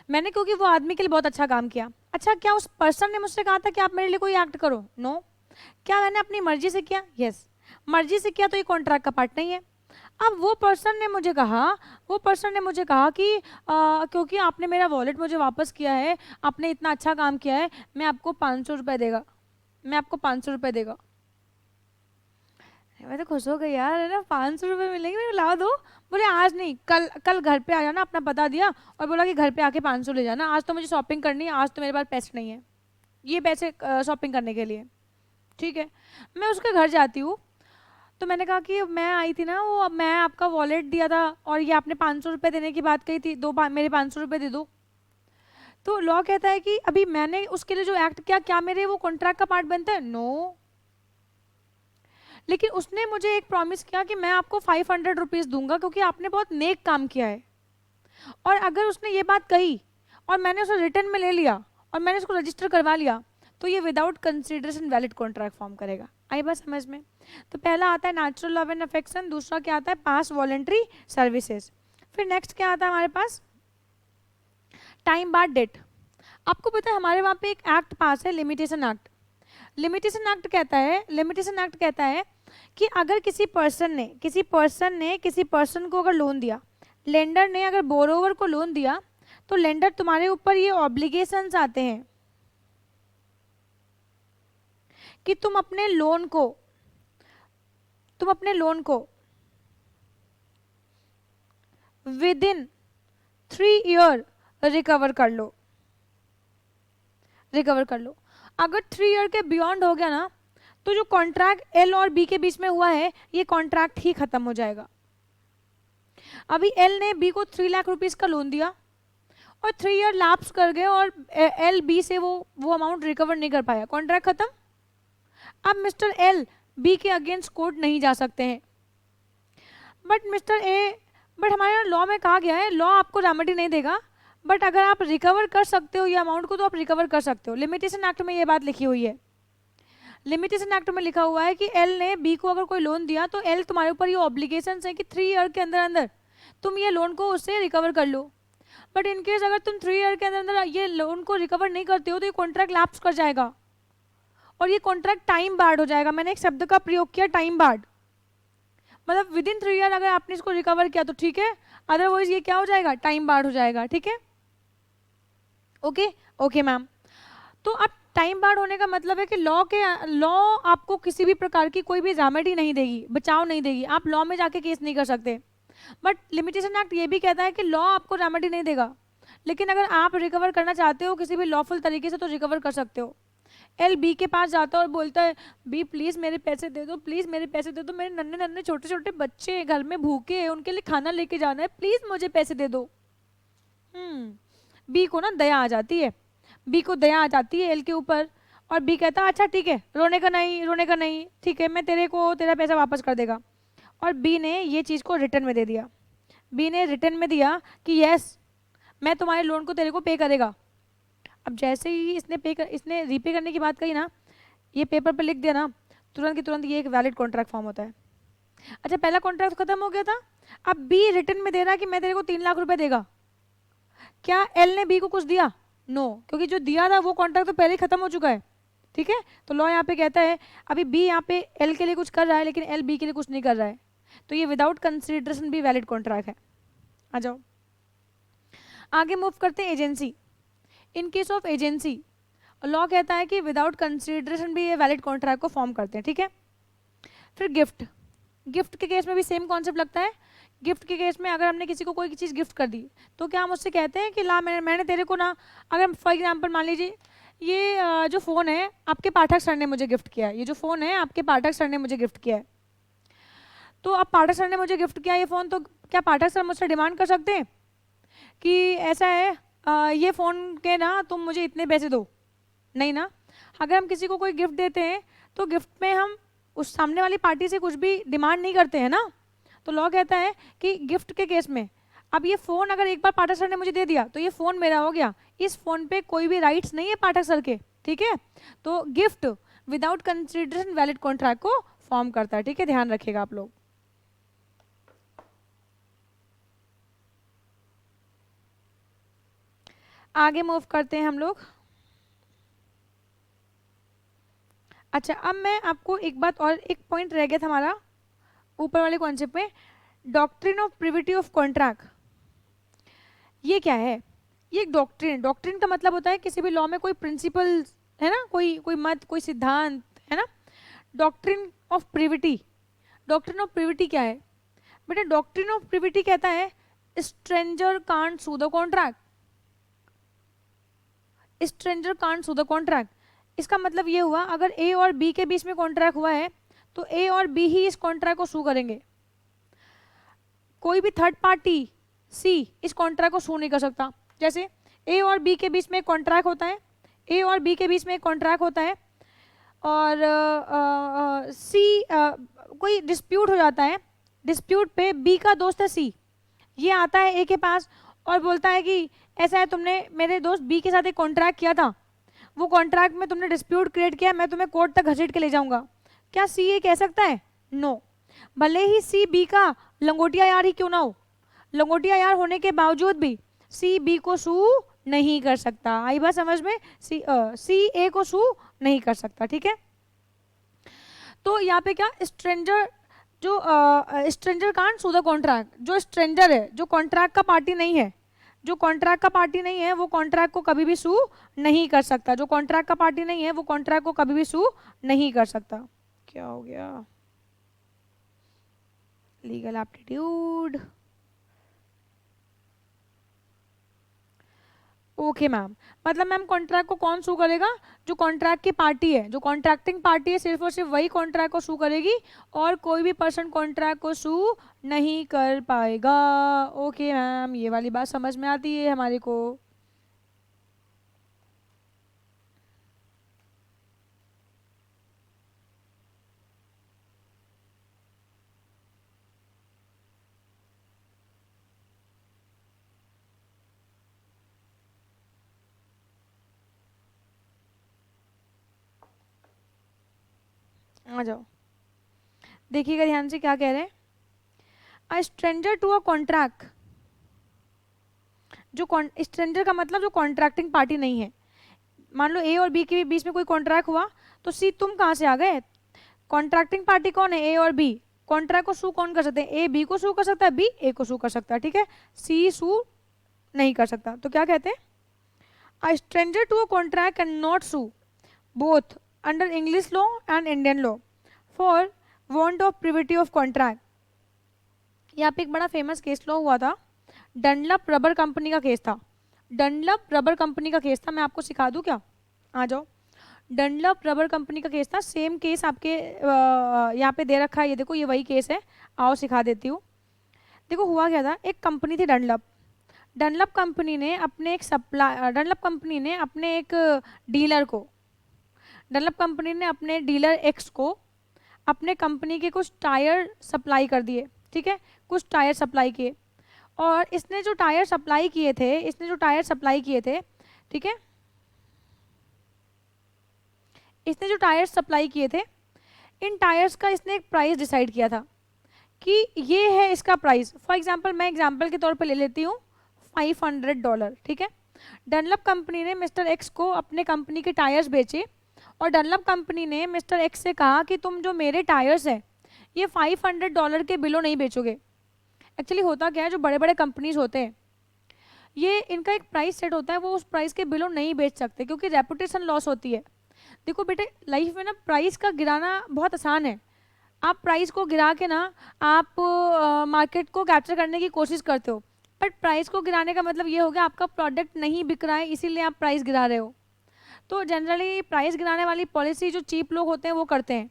मैंने, क्योंकि वो आदमी के लिए बहुत अच्छा काम किया। अच्छा, क्या उस पर्सन ने मुझसे कहा था कि आप मेरे लिए कोई एक्ट करो? नो। क्या मैंने अपनी मर्जी से किया? यस। मर्जी से किया तो ये कॉन्ट्रैक्ट का पार्ट नहीं है। अब वो पर्सन ने मुझे कहा कि क्योंकि आपने मेरा वॉलेट मुझे वापस किया है, आपने इतना अच्छा काम किया है, मैं आपको 500 रुपये देगा, मैं आपको 500 रुपये देगा। मैं तो खुश हो गई यार, है ना, 500 रुपये मिलेंगे, मेरे ला दो। बोले आज नहीं, कल घर पे आ जाना, अपना बता दिया और बोला कि घर पे आके 500 ले जाना, आज तो मुझे शॉपिंग करनी है, आज तो मेरे पास पैसे नहीं है ये पैसे शॉपिंग करने के लिए। ठीक है, मैं उसके घर जाती हूँ, तो मैंने कहा कि मैं आई थी ना, वो मैं आपका वॉलेट दिया था और ये आपने 500 रुपये देने की बात कही थी, मेरे 500 रुपये दे दो। तो लॉ कहता है कि अभी मैंने उसके लिए जो एक्ट किया, क्या मेरे वो कॉन्ट्रैक्ट का पार्ट बनता है? नो। लेकिन उसने मुझे एक प्रॉमिस किया कि मैं आपको 500 रुपीज़ दूंगा क्योंकि आपने बहुत नेक काम किया है। और अगर उसने ये बात कही और मैंने उसे रिटर्न में ले लिया और मैंने उसको रजिस्टर करवा लिया, तो ये without consideration valid contract form करेगा। आई बात समझ में? तो पहला आता है नेचुरल लव एंड अफेक्शन, दूसरा क्या आता है, पास वॉलेंट्री सर्विसेज। फिर नेक्स्ट क्या आता है हमारे पास, टाइम बार डेट। आपको पता है हमारे वहाँ पे एक एक्ट पास है, लिमिटेशन एक्ट। लिमिटेशन एक्ट कहता है कि अगर किसी पर्सन को अगर लोन दिया, लेंडर ने अगर बोरोवर को लोन दिया, तो लेंडर तुम्हारे ऊपर ये ऑब्लिगेशंस आते हैं कि तुम अपने लोन को विद इन 3 ईयर रिकवर कर लो। अगर 3 ईयर के बियॉन्ड हो गया ना, तो जो कॉन्ट्रैक्ट एल और बी के बीच में हुआ है ये कॉन्ट्रैक्ट ही खत्म हो जाएगा। अभी एल ने बी को 3 लाख रुपीस का लोन दिया और 3 ईयर लैप्स कर गए और एल बी से वो अमाउंट रिकवर नहीं कर पाया, कॉन्ट्रैक्ट खत्म। अब मिस्टर एल बी के अगेंस्ट कोर्ट नहीं जा सकते हैं, बट हमारे यहाँ लॉ में कहा गया है, लॉ आपको रेमेडी नहीं देगा, बट अगर आप रिकवर कर सकते हो ये अमाउंट को तो आप रिकवर कर सकते हो। लिमिटेशन एक्ट में ये बात लिखी हुई है। लिमिटेशन एक्ट में लिखा हुआ है कि एल ने बी को अगर कोई लोन दिया तो एल तुम्हारे ऊपर ये ऑब्लिगेशन है कि 3 ईयर के अंदर अंदर तुम ये लोन को उससे रिकवर कर लो। बट इनकेस अगर तुम 3 ईयर के अंदर अंदर ये लोन को रिकवर नहीं करते हो तो ये कॉन्ट्रैक्ट लैप्स कर जाएगा और ये कॉन्ट्रैक्ट टाइम बार्ड हो जाएगा। मैंने एक शब्द का प्रयोग किया, टाइम बार्ड, मतलब विद इन 3 ईयर अगर आपने इसको रिकवर किया तो ठीक है, अदरवाइज ये क्या हो जाएगा, टाइम बार्ड हो जाएगा। ठीक है, ओके मैम। तो अब टाइम बार्ड होने का मतलब है कि लॉ आपको किसी भी प्रकार की कोई भी रेमेडी नहीं देगी, बचाव नहीं देगी, आप लॉ में जाके केस नहीं कर सकते। बट लिमिटेशन एक्ट ये भी कहता है कि लॉ आपको रेमेडी नहीं देगा, लेकिन अगर आप रिकवर करना चाहते हो किसी भी लॉफुल तरीके से तो रिकवर कर सकते हो। एल बी के पास जाता है और बोलता है, बी प्लीज़ मेरे पैसे दे दो, प्लीज़ मेरे पैसे दे दो, मेरे नन्हे नन्हे छोटे छोटे बच्चे घर में भूखे हैं, उनके लिए खाना लेके जाना है, प्लीज़ मुझे पैसे दे दो। बी को ना दया आ जाती है, एल के ऊपर, और बी कहता है अच्छा ठीक है, रोने का नहीं, ठीक है, मैं तेरा पैसा वापस कर देगा। और बी ने ये चीज़ को रिटर्न में दे दिया। बी ने रिटर्न में दिया कि यस मैं तुम्हारे लोन को तेरे को पे करेगा। अब जैसे ही इसने रीपे करने की बात कही ना, ये पेपर पे लिख दिया ना, तुरंत की तुरंत ये एक वैलिड कॉन्ट्रैक्ट फॉर्म होता है। अच्छा, पहला कॉन्ट्रैक्ट खत्म हो गया था, अब बी रिटर्न में दे रहा है कि मैं तेरे को 3 लाख रुपए देगा। क्या एल ने बी को कुछ दिया? नो, क्योंकि जो दिया था वो कॉन्ट्रैक्ट तो पहले ही खत्म हो चुका है। ठीक है, तो लॉ यहाँ पे कहता है अभी बी यहाँ पे एल के लिए कुछ कर रहा है लेकिन एल बी के लिए कुछ नहीं कर रहा है, तो ये विदाउट कंसिडरेशन भी वैलिड कॉन्ट्रैक्ट है। आ जाओ आगे मूव करते हैं। Agency, in case of agency law कहता है कि विदाउट कंसिडरेशन भी ये वैलिड कॉन्ट्रैक्ट को फॉर्म करते हैं। ठीक है, फिर गिफ्ट के केस में भी सेम कॉन्सेप्ट लगता है। गिफ्ट के केस में अगर हमने किसी को कोई चीज़ गिफ्ट कर दी तो क्या हम उससे कहते हैं कि ला मैंने तेरे को ना, अगर फॉर एग्जांपल मान लीजिए ये जो फ़ोन है आपके पाठक सर ने मुझे गिफ्ट किया है, ये जो फ़ोन है आपके पाठक सर ने मुझे गिफ्ट किया है, तो अब पाठक सर ने मुझे गिफ्ट किया ये फ़ोन, तो क्या पाठक सर मुझसे डिमांड कर सकते हैं कि ऐसा है ये फ़ोन के ना तुम मुझे इतने पैसे दो? नहीं ना। अगर हम किसी को कोई गिफ्ट देते हैं तो गिफ्ट में हम उस सामने वाली पार्टी से कुछ भी डिमांड नहीं करते हैं ना। तो लॉ कहता है कि गिफ्ट के केस में अब ये फ़ोन अगर एक बार पाठक सर ने मुझे दे दिया तो ये फ़ोन मेरा हो गया, इस फ़ोन पे कोई भी राइट्स नहीं है पाठक सर के। ठीक है, तो gift without consideration valid contract को फॉर्म करता है। ठीक है, ध्यान रखिएगा आप लोग। आगे मूव करते हैं हम लोग। अच्छा, अब मैं आपको एक बात और, एक पॉइंट रह गया था हमारा ऊपर वाले कॉन्सेप्ट में, doctrine of privity of contract. ये क्या है? ये एक डॉक्ट्रिन का मतलब होता है किसी भी लॉ में कोई प्रिंसिपल है ना, कोई मत, कोई सिद्धांत है ना। डॉक्ट्रिन ऑफ प्रिविटी क्या है बेटा? डॉक्ट्रिन ऑफ प्रिविटी कहता है stranger can't sue the contract. Stranger can't sue the contract, इसका मतलब ये हुआ अगर ए और बी के बीच में कॉन्ट्रैक्ट हुआ है तो ए और बी ही इस कॉन्ट्रैक्ट को सू करेंगे। कोई भी थर्ड पार्टी सी इस कॉन्ट्रैक्ट को सू नहीं कर सकता। जैसे ए और बी के बीच में कॉन्ट्रैक्ट होता है, और सी कोई डिस्प्यूट हो जाता है, डिस्प्यूट पे बी का दोस्त है सी, ये आता है ए के पास और बोलता है कि ऐसा है, तुमने मेरे दोस्त बी के साथ एक कॉन्ट्रैक्ट किया था, वो कॉन्ट्रैक्ट में तुमने डिस्प्यूट क्रिएट किया, मैं तुम्हें कोर्ट तक घसीट के ले जाऊंगा। क्या सी ये कह सकता है? नो। भले ही सी बी का लंगोटिया यार ही क्यों ना हो, लंगोटिया यार होने के बावजूद भी सी बी को सू नहीं कर सकता। आई बात समझ में? सी ए को सू नहीं कर सकता। ठीक है, तो यहाँ पे क्या, stranger can't sue the contract, जो स्ट्रेंजर है, जो कॉन्ट्रैक्ट का पार्टी नहीं है, जो कॉन्ट्रैक्ट का पार्टी नहीं है वो कॉन्ट्रैक्ट को कभी भी सू नहीं कर सकता, जो कॉन्ट्रैक्ट का पार्टी नहीं है वो कॉन्ट्रैक्ट को कभी भी सू नहीं कर सकता। क्या हो गया? Legal aptitude. ओके मैम, मतलब मैम कॉन्ट्रैक्ट को कौन सू करेगा? जो कॉन्ट्रैक्ट की पार्टी है, जो कॉन्ट्रैक्टिंग पार्टी है, सिर्फ और सिर्फ वही कॉन्ट्रैक्ट को सू करेगी और कोई भी पर्सन कॉन्ट्रैक्ट को सू नहीं कर पाएगा। ओके मैम, ये वाली बात समझ में आती है हमारे को। आ जाओ, देखिएगा ध्यान से क्या कह रहे हैं। A stranger to a contract, जो स्ट्रेंजर का मतलब जो कॉन्ट्रैक्टिंग पार्टी नहीं है। मान लो ए और बी के बीच में कोई कॉन्ट्रैक्ट हुआ, तो सी तुम कहाँ से आ गए? कॉन्ट्रैक्टिंग पार्टी कौन है? ए और बी। कॉन्ट्रैक्ट को सू कौन कर सकते हैं? ए बी को सू कर सकता है, बी ए को सू कर सकता है, ठीक है। सी सू नहीं कर सकता। तो क्या कहते हैं? A stranger to a contract can not sue both under English law and Indian law for want of privity of contract. यहाँ पे एक बड़ा फेमस केस लॉ हुआ था, डनलप रबर कंपनी का केस था। डनलप रबर कंपनी का case था, मैं आपको सिखा दूं क्या? आ जाओ। डनलप रबर कंपनी का केस था, सेम केस आपके यहाँ पे दे रखा है, ये देखो ये वही केस है। आओ सिखा देती हूँ। देखो हुआ क्या था, एक कंपनी थी डनलप। डनलप कंपनी ने अपने एक डनलप कंपनी ने अपने एक डीलर को, डनलप कंपनी ने अपने डीलर एक्स को अपने कंपनी के कुछ टायर सप्लाई कर दिए, ठीक है। कुछ टायर सप्लाई किए, और इसने जो टायर सप्लाई किए थे, ठीक है, इसने जो टायर्स सप्लाई किए थे, इन टायर्स का इसने एक प्राइस डिसाइड किया था कि ये है इसका प्राइस। फॉर एग्जांपल, मैं एग्जांपल के तौर पे ले लेती हूँ $500, ठीक है। डनलप कंपनी ने मिस्टर एक्स को अपने कंपनी के टायर्स बेचे, और डनलप कंपनी ने मिस्टर एक्स से कहा कि तुम जो मेरे टायर्स हैं ये $500 के बिलो नहीं बेचोगे। एक्चुअली होता क्या है, जो बड़े बड़े कंपनीज होते हैं, ये इनका एक प्राइस सेट होता है, वो उस प्राइस के बिलो नहीं बेच सकते क्योंकि रेपुटेशन लॉस होती है। देखो बेटे, लाइफ में ना प्राइस का गिराना बहुत आसान है। आप प्राइस को गिरा के ना आप मार्केट को कैप्चर करने की कोशिश करते हो, बट प्राइस को गिराने का मतलब ये हो गया आपका प्रोडक्ट नहीं बिक रहा है इसीलिए आप प्राइस गिरा रहे हो। तो जनरली प्राइस गिराने वाली पॉलिसी जो चीप लोग होते हैं वो करते हैं।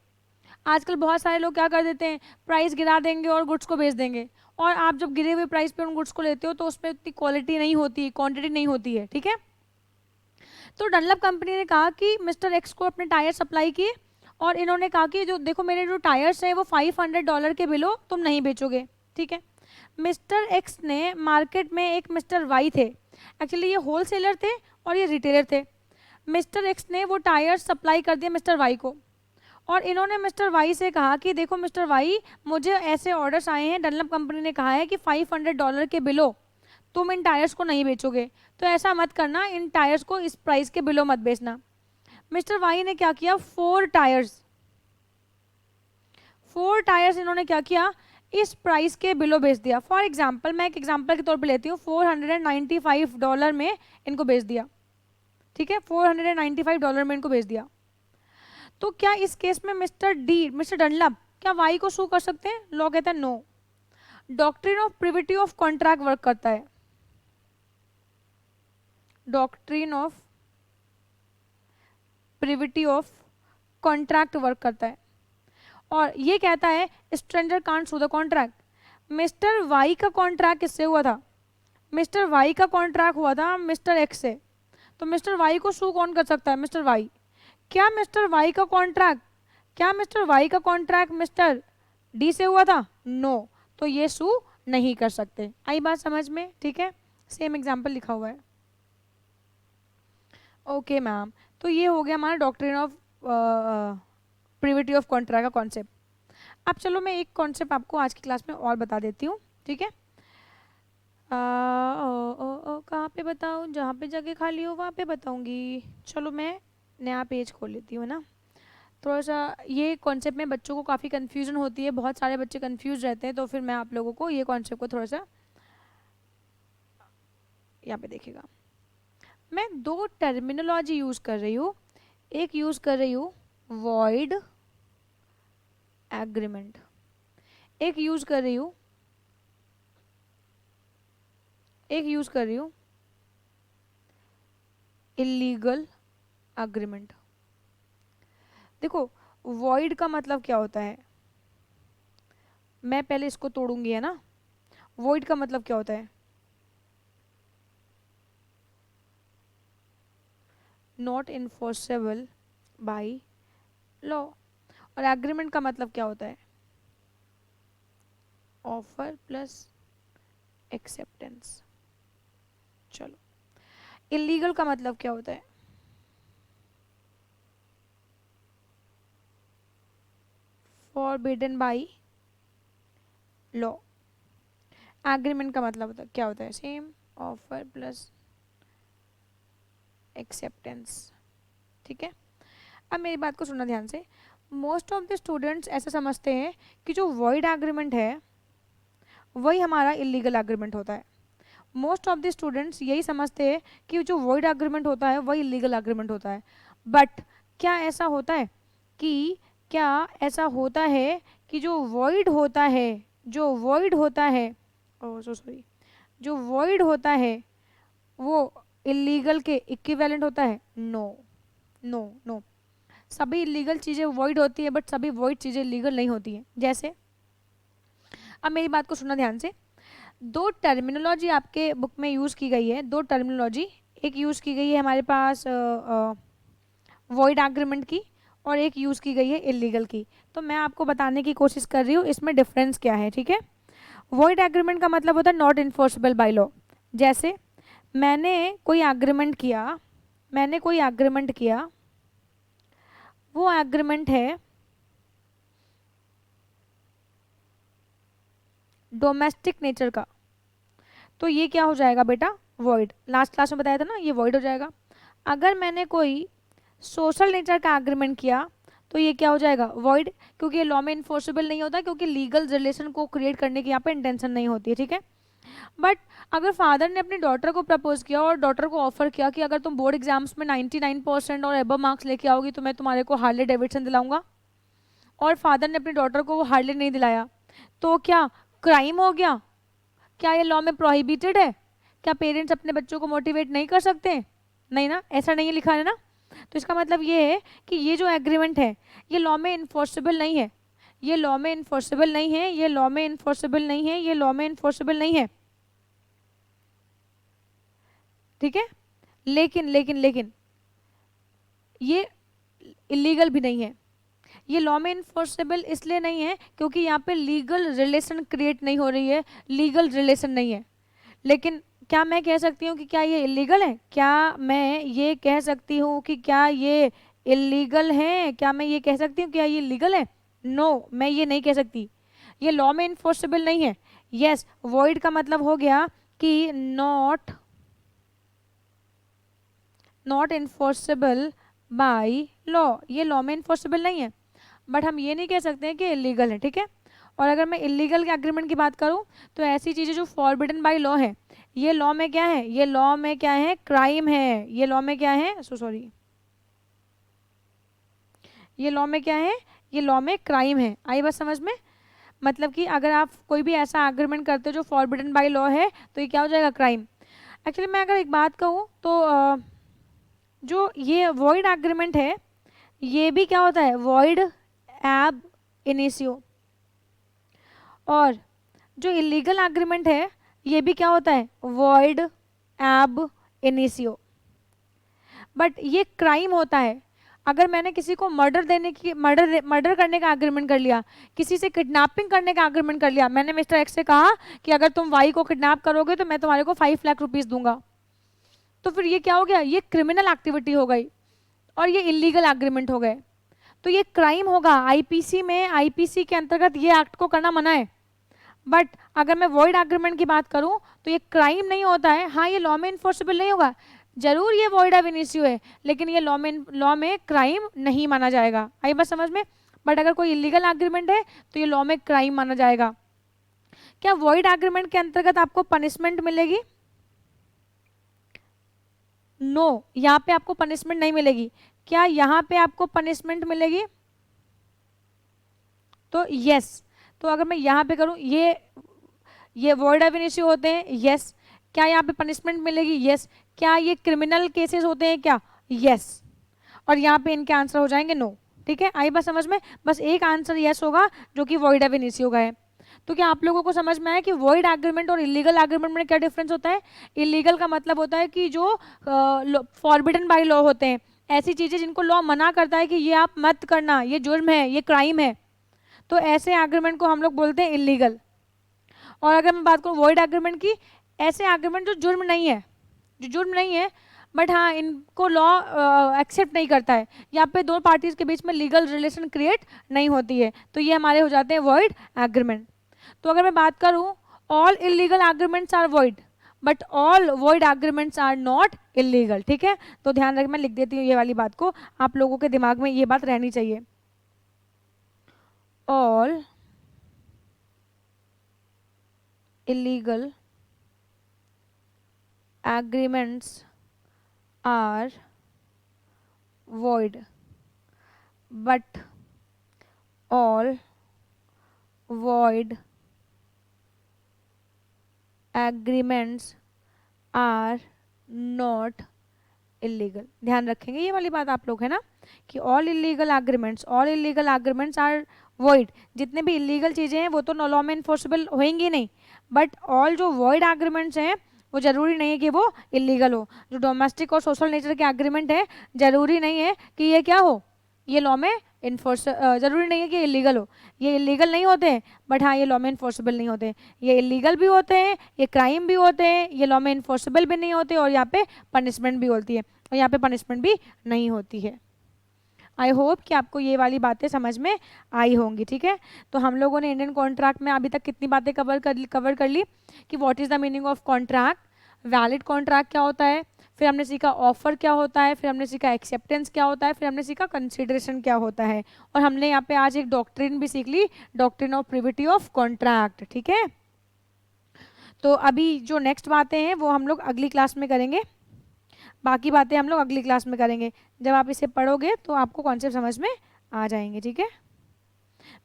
आजकल बहुत सारे लोग क्या कर देते हैं, प्राइस गिरा देंगे और गुड्स को बेच देंगे, और आप जब गिरे हुए प्राइस पे उन गुड्स को लेते हो तो उसमें उतनी क्वालिटी नहीं होती, क्वांटिटी नहीं होती है, ठीक है। तो डनलप कंपनी ने कहा कि मिस्टर एक्स को अपने टायर सप्लाई किए, और इन्होंने कहा कि जो देखो मेरे जो टायर्स हैं वो $500 के बिलो तुम नहीं बेचोगे, ठीक है। मिस्टर एक्स ने मार्केट में एक मिस्टर वाई थे, एक्चुअली ये होलसेलर थे और ये रिटेलर थे। मिस्टर एक्स ने वो टायर्स सप्लाई कर दिए मिस्टर वाई को, और इन्होंने मिस्टर वाई से कहा कि देखो मिस्टर वाई, मुझे ऐसे ऑर्डर्स आए हैं, डनलप कंपनी ने कहा है कि $500 के बिलो तुम इन टायर्स को नहीं बेचोगे, तो ऐसा मत करना, इन टायर्स को इस प्राइस के बिलो मत बेचना। मिस्टर वाई ने क्या किया, फोर टायर्स इन्होंने क्या किया, इस प्राइस के बिलो बेच दिया। फॉर एग्जाम्पल, मैं एक एग्जाम्पल के तौर पे लेती हूँ, $495 में इनको बेच दिया, ठीक है। $495 में इनको बेच दिया। तो क्या इस केस में मिस्टर डनलप क्या वाई को सू कर सकते हैं? लॉ कहता है no. Doctrine of privity of contract work करता है, doctrine of privity of contract work करता है, और ये कहता है stranger can't sue the contract. Mister Y का कॉन्ट्रैक्ट किससे हुआ था? मिस्टर वाई का कॉन्ट्रैक्ट हुआ था मिस्टर एक्स से, तो मिस्टर वाई को सू कौन कर सकता है? Mister Y. क्या मिस्टर वाई का कॉन्ट्रैक्ट मिस्टर डी से हुआ था? नो, तो ये सू नहीं कर सकते। आई बात समझ में? ठीक है, सेम एग्जाम्पल लिखा हुआ है। ओके मैम, तो ये हो गया हमारा doctrine of privity of contract का कॉन्सेप्ट। अब चलो मैं एक कॉन्सेप्ट आपको आज की क्लास में और बता देती हूँ, ठीक है। कहाँ पे बताऊँ? जहाँ पे जगह खाली हो वहाँ पे बताऊँगी। चलो मैं नया पेज खोल लेती हूँ ना। थोड़ा सा ये कॉन्सेप्ट में बच्चों को काफ़ी कन्फ्यूजन होती है, बहुत सारे बच्चे कन्फ्यूज रहते हैं, तो फिर मैं आप लोगों को ये कॉन्सेप्ट को थोड़ा सा यहाँ पे देखिएगा, मैं दो टर्मिनोलॉजी यूज कर रही हूँ, एक यूज कर रही हूँ वॉइड एग्रीमेंट, एक यूज कर रही हूँ इलीगल एग्रीमेंट। देखो वॉइड का मतलब क्या होता है, मैं पहले इसको तोड़ूंगी, है ना। वॉइड का मतलब क्या होता है, नॉट इन्फोर्सेबल बाय लॉ, और एग्रीमेंट का मतलब क्या होता है, ऑफर प्लस एक्सेप्टेंस। चलो इलीगल का मतलब क्या होता है, फॉरबिडन बाय लॉ। एग्रीमेंट का मतलब क्या होता है, सेम, ऑफर प्लस एक्सेप्टेंस। ठीक है, अब मेरी बात को सुनना ध्यान से। मोस्ट ऑफ द स्टूडेंट्स ऐसा समझते हैं कि जो वॉइड एग्रीमेंट है वही हमारा इलीगल एग्रीमेंट होता है। मोस्ट ऑफ द स्टूडेंट्स यही समझते हैं कि जो वॉइड एग्रीमेंट होता है वही इलीगल एग्रीमेंट होता है। बट क्या ऐसा होता है कि जो वॉइड होता है, सॉरी, जो वॉइड होता है वो इलीगल के इक्विवेलेंट होता है? नो नो नो, सभी इलीगल चीज़ें वॉइड होती है बट सभी वॉइड चीज़ें लीगल नहीं होती हैं। जैसे, अब मेरी बात को सुनना ध्यान से, दो टर्मिनोलॉजी आपके बुक में यूज़ की गई है, दो टर्मिनोलॉजी, एक यूज़ की गई है हमारे पास वॉइड एग्रीमेंट की और एक यूज़ की गई है इलीगल की। तो मैं आपको बताने की कोशिश कर रही हूँ इसमें डिफरेंस क्या है। ठीक है, वॉइड एग्रीमेंट का मतलब होता है नॉट इन्फोर्सेबल बाय लॉ। जैसे मैंने कोई एग्रीमेंट किया, वो एग्रीमेंट है डोमेस्टिक नेचर का, तो ये क्या हो जाएगा बेटा, वॉइड। लास्ट क्लास में बताया था ना, ये वॉइड हो जाएगा। अगर मैंने कोई सोशल नेचर का एग्रीमेंट किया तो ये क्या हो जाएगा, वॉइड, क्योंकि ये लॉ में इन्फोर्सेबल नहीं होता, क्योंकि लीगल रिलेशन को क्रिएट करने की यहाँ पे इंटेंशन नहीं होती है। ठीक है, बट अगर फादर ने अपनी डॉटर को प्रपोज किया और डॉटर को ऑफर किया कि अगर तुम बोर्ड एग्जाम्स में 99% और एबव मार्क्स लेके आओगी तो मैं तुम्हारे को हार्ले डेविडसन दिलाऊंगा, और फादर ने अपनी डॉटर को वो हार्ले नहीं दिलाया, तो क्या क्राइम हो गया? क्या ये लॉ में प्रोहिबिटेड है? क्या पेरेंट्स अपने बच्चों को मोटिवेट नहीं कर सकते? नहीं ना, ऐसा नहीं है, लिखा है ना। तो इसका मतलब ये है कि ये जो एग्रीमेंट है ये लॉ में इन्फोर्सेबल नहीं है, ये लॉ में इन्फोर्सेबल नहीं है, ये लॉ में इन्फोर्सेबल नहीं है, ये लॉ में इन्फोर्सेबल नहीं है। ठीक है, लेकिन लेकिन लेकिन ये इलीगल भी नहीं है। ये लॉ में इन्फोर्सेबल इसलिए नहीं है क्योंकि यहाँ पे लीगल रिलेशन क्रिएट नहीं हो रही है, लीगल रिलेशन नहीं है। लेकिन क्या मैं कह सकती हूँ कि क्या ये इलीगल है? क्या मैं ये कह सकती हूँ कि क्या ये इलीगल है? क्या मैं ये कह सकती हूँ क्या ये लीगल है? नो, मैं ये नहीं कह सकती। ये लॉ में इन्फोर्सेबल नहीं है। यस, वॉइड का मतलब हो गया कि नॉट इन्फोर्सेबल बाय लॉ, ये लॉ में इन्फोर्सेबल नहीं है, बट हम ये नहीं कह सकते हैं कि इलीगल है। ठीक है, और अगर मैं इलीगल के एग्रीमेंट की बात करूं तो ऐसी चीज़ें जो फॉरबिडन बाय लॉ है, ये लॉ में क्या है, ये लॉ में क्या है, क्राइम है। ये लॉ में क्या है, सॉरी, ये लॉ में क्या है, ये लॉ में क्राइम है। आई बात समझ में? मतलब कि अगर आप कोई भी ऐसा एग्रीमेंट करते हो जो फॉरबिडन बाय लॉ है तो ये क्या हो जाएगा, क्राइम। एक्चुअली मैं अगर एक बात कहूँ तो जो ये वॉइड एग्रीमेंट है ये भी क्या होता है, वॉइड एब इनिशियो, और जो इलीगल एग्रीमेंट है ये भी क्या होता है, वॉइड एब इनिशियो। बट ये क्राइम होता है अगर मैंने किसी को मर्डर करने का एग्रीमेंट कर लिया, किसी से किडनैपिंग करने का एग्रीमेंट कर लिया। मैंने मिस्टर एक्स से कहा कि अगर तुम वाई को किडनैप करोगे तो मैं तुम्हारे को 5 लाख रुपीस दूंगा, तो फिर ये क्या हो गया, ये क्रिमिनल एक्टिविटी हो गई और ये इलीगल एग्रीमेंट हो गए, तो ये क्राइम होगा। आईपीसी में, आईपीसी के अंतर्गत ये एक्ट को करना मना है। बट अगर मैं वॉइड एग्रीमेंट की बात करूं तो ये क्राइम नहीं होता है। हाँ, ये लॉ में इन्फोर्सेबल नहीं होगा, जरूर ये वॉइड एब इनिशियो है, लेकिन ये लॉ में क्राइम नहीं माना जाएगा। आई बात समझ में? बट अगर कोई इलीगल एग्रीमेंट है तो ये लॉ में क्राइम माना जाएगा। क्या वॉइड एग्रीमेंट के अंतर्गत आपको पनिशमेंट मिलेगी? नो, यहाँ पे आपको पनिशमेंट नहीं मिलेगी। क्या यहाँ पे आपको पनिशमेंट मिलेगी? तो यस। तो अगर मैं यहाँ पे करूँ, ये वॉइड एब इनिशियो होते हैं, यस। क्या यहाँ पे पनिशमेंट मिलेगी? यस। क्या ये क्रिमिनल केसेस होते हैं क्या? यस। और यहाँ पे इनके आंसर हो जाएंगे नो। ठीक है, आई बात समझ में? बस एक आंसर यस होगा जो कि वॉइड एब इनिशियो का है। तो क्या आप लोगों को समझ में आया कि वॉइड एग्रीमेंट और इलीगल एग्रीमेंट में क्या डिफरेंस होता है? इलीगल का मतलब होता है कि जो फॉरबिडन बाय लॉ होते हैं, ऐसी चीजें जिनको लॉ मना करता है कि ये आप मत करना, ये जुर्म है, ये क्राइम है, तो ऐसे एग्रीमेंट को हम लोग बोलते हैं इलीगल। और अगर मैं बात करूँ वॉइड एग्रीमेंट की, ऐसे एग्रीमेंट जो जुर्म नहीं है, जो जुर्म नहीं है बट हाँ इनको लॉ एक्सेप्ट नहीं करता है, यहाँ पे दो पार्टीज के बीच में लीगल रिलेशन क्रिएट नहीं होती है, तो ये हमारे हो जाते हैं वॉइड एग्रीमेंट। तो अगर मैं बात करूँ, all illegal agreements are void but all void agreements are not illegal. ठीक है, तो ध्यान रख, मैं लिख देती हूँ ये वाली बात को, आप लोगों के दिमाग में ये बात रहनी चाहिए। All illegal agreements are void but all void agreements are not illegal। ध्यान रखेंगे ये वाली बात आप लोग, है ना, कि all illegal agreements are void. जितने भी इलीगल चीजें हैं वो तो लॉ में इन्फोर्सेबल होंगी नहीं, बट ऑल जो वॉइड एग्रीमेंट्स हैं वो जरूरी नहीं है कि वो इलीगल हो। जो डोमेस्टिक और सोशल नेचर के एग्रीमेंट है, जरूरी नहीं है कि ये क्या हो, ये लॉ में इन्फोर्स, जरूरी नहीं है कि इलीगल हो। ये इलीगल नहीं होते बट हाँ ये लॉ में इन्फोर्सेबल नहीं होते। ये इलीगल भी होते हैं, ये क्राइम भी होते हैं, ये लॉ में इन्फोर्सेबल भी नहीं होते, और यहाँ पे पनिशमेंट भी होती है, और यहाँ पे पनिशमेंट भी नहीं होती है। आई होप कि आपको ये वाली बातें समझ में आई होंगी। ठीक है, तो हम लोगों ने इंडियन कॉन्ट्रैक्ट में अभी तक कितनी बातें कवर कर ली कि what is the meaning of contract, valid contract क्या होता है, फिर हमने सीखा ऑफर क्या होता है, फिर हमने सीखा एक्सेप्टेंस क्या होता है, फिर हमने सीखा कंसिडरेशन क्या होता है, और हमने यहाँ पे आज एक डॉक्ट्रिन भी सीख ली, doctrine of privity of contract. ठीक है, तो अभी जो नेक्स्ट बातें हैं वो हम लोग अगली क्लास में करेंगे, बाकी बातें हम लोग अगली क्लास में करेंगे। जब आप इसे पढ़ोगे तो आपको कॉन्सेप्ट समझ में आ जाएंगे। ठीक है,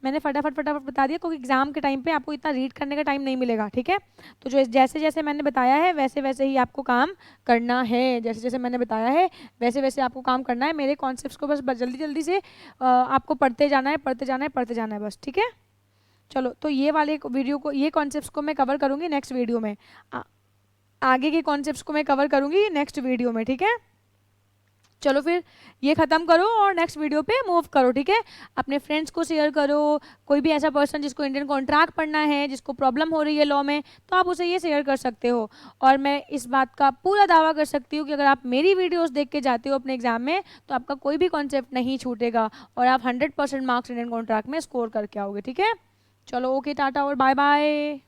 मैंने फटाफट बता दिया क्योंकि एग्जाम के टाइम पे आपको इतना रीड करने का टाइम नहीं मिलेगा। ठीक है, तो जो जैसे जैसे मैंने बताया है वैसे वैसे ही आपको काम करना है, जैसे जैसे मैंने बताया है वैसे वैसे आपको काम करना है। मेरे कॉन्सेप्ट्स को बस जल्दी जल्दी से आपको पढ़ते जाना है, पढ़ते जाना है, पढ़ते जाना है बस। ठीक है, चलो, तो ये वाले वीडियो को, ये कॉन्सेप्ट्स को मैं कवर करूँगी नेक्स्ट वीडियो में, आगे के कॉन्सेप्ट्स को मैं कवर करूँगी नेक्स्ट वीडियो में। ठीक है, चलो फिर ये ख़त्म करो और नेक्स्ट वीडियो पे मूव करो। ठीक है, अपने फ्रेंड्स को शेयर करो, कोई भी ऐसा पर्सन जिसको इंडियन कॉन्ट्रैक्ट पढ़ना है, जिसको प्रॉब्लम हो रही है लॉ में, तो आप उसे ये शेयर कर सकते हो। और मैं इस बात का पूरा दावा कर सकती हूँ कि अगर आप मेरी वीडियोस देख के जाते हो अपने एग्जाम में तो आपका कोई भी कॉन्सेप्ट नहीं छूटेगा और आप 100% मार्क्स इंडियन कॉन्ट्रैक्ट में स्कोर करके आओगे। ठीक है, चलो ओके, टाटा और बाय बाय।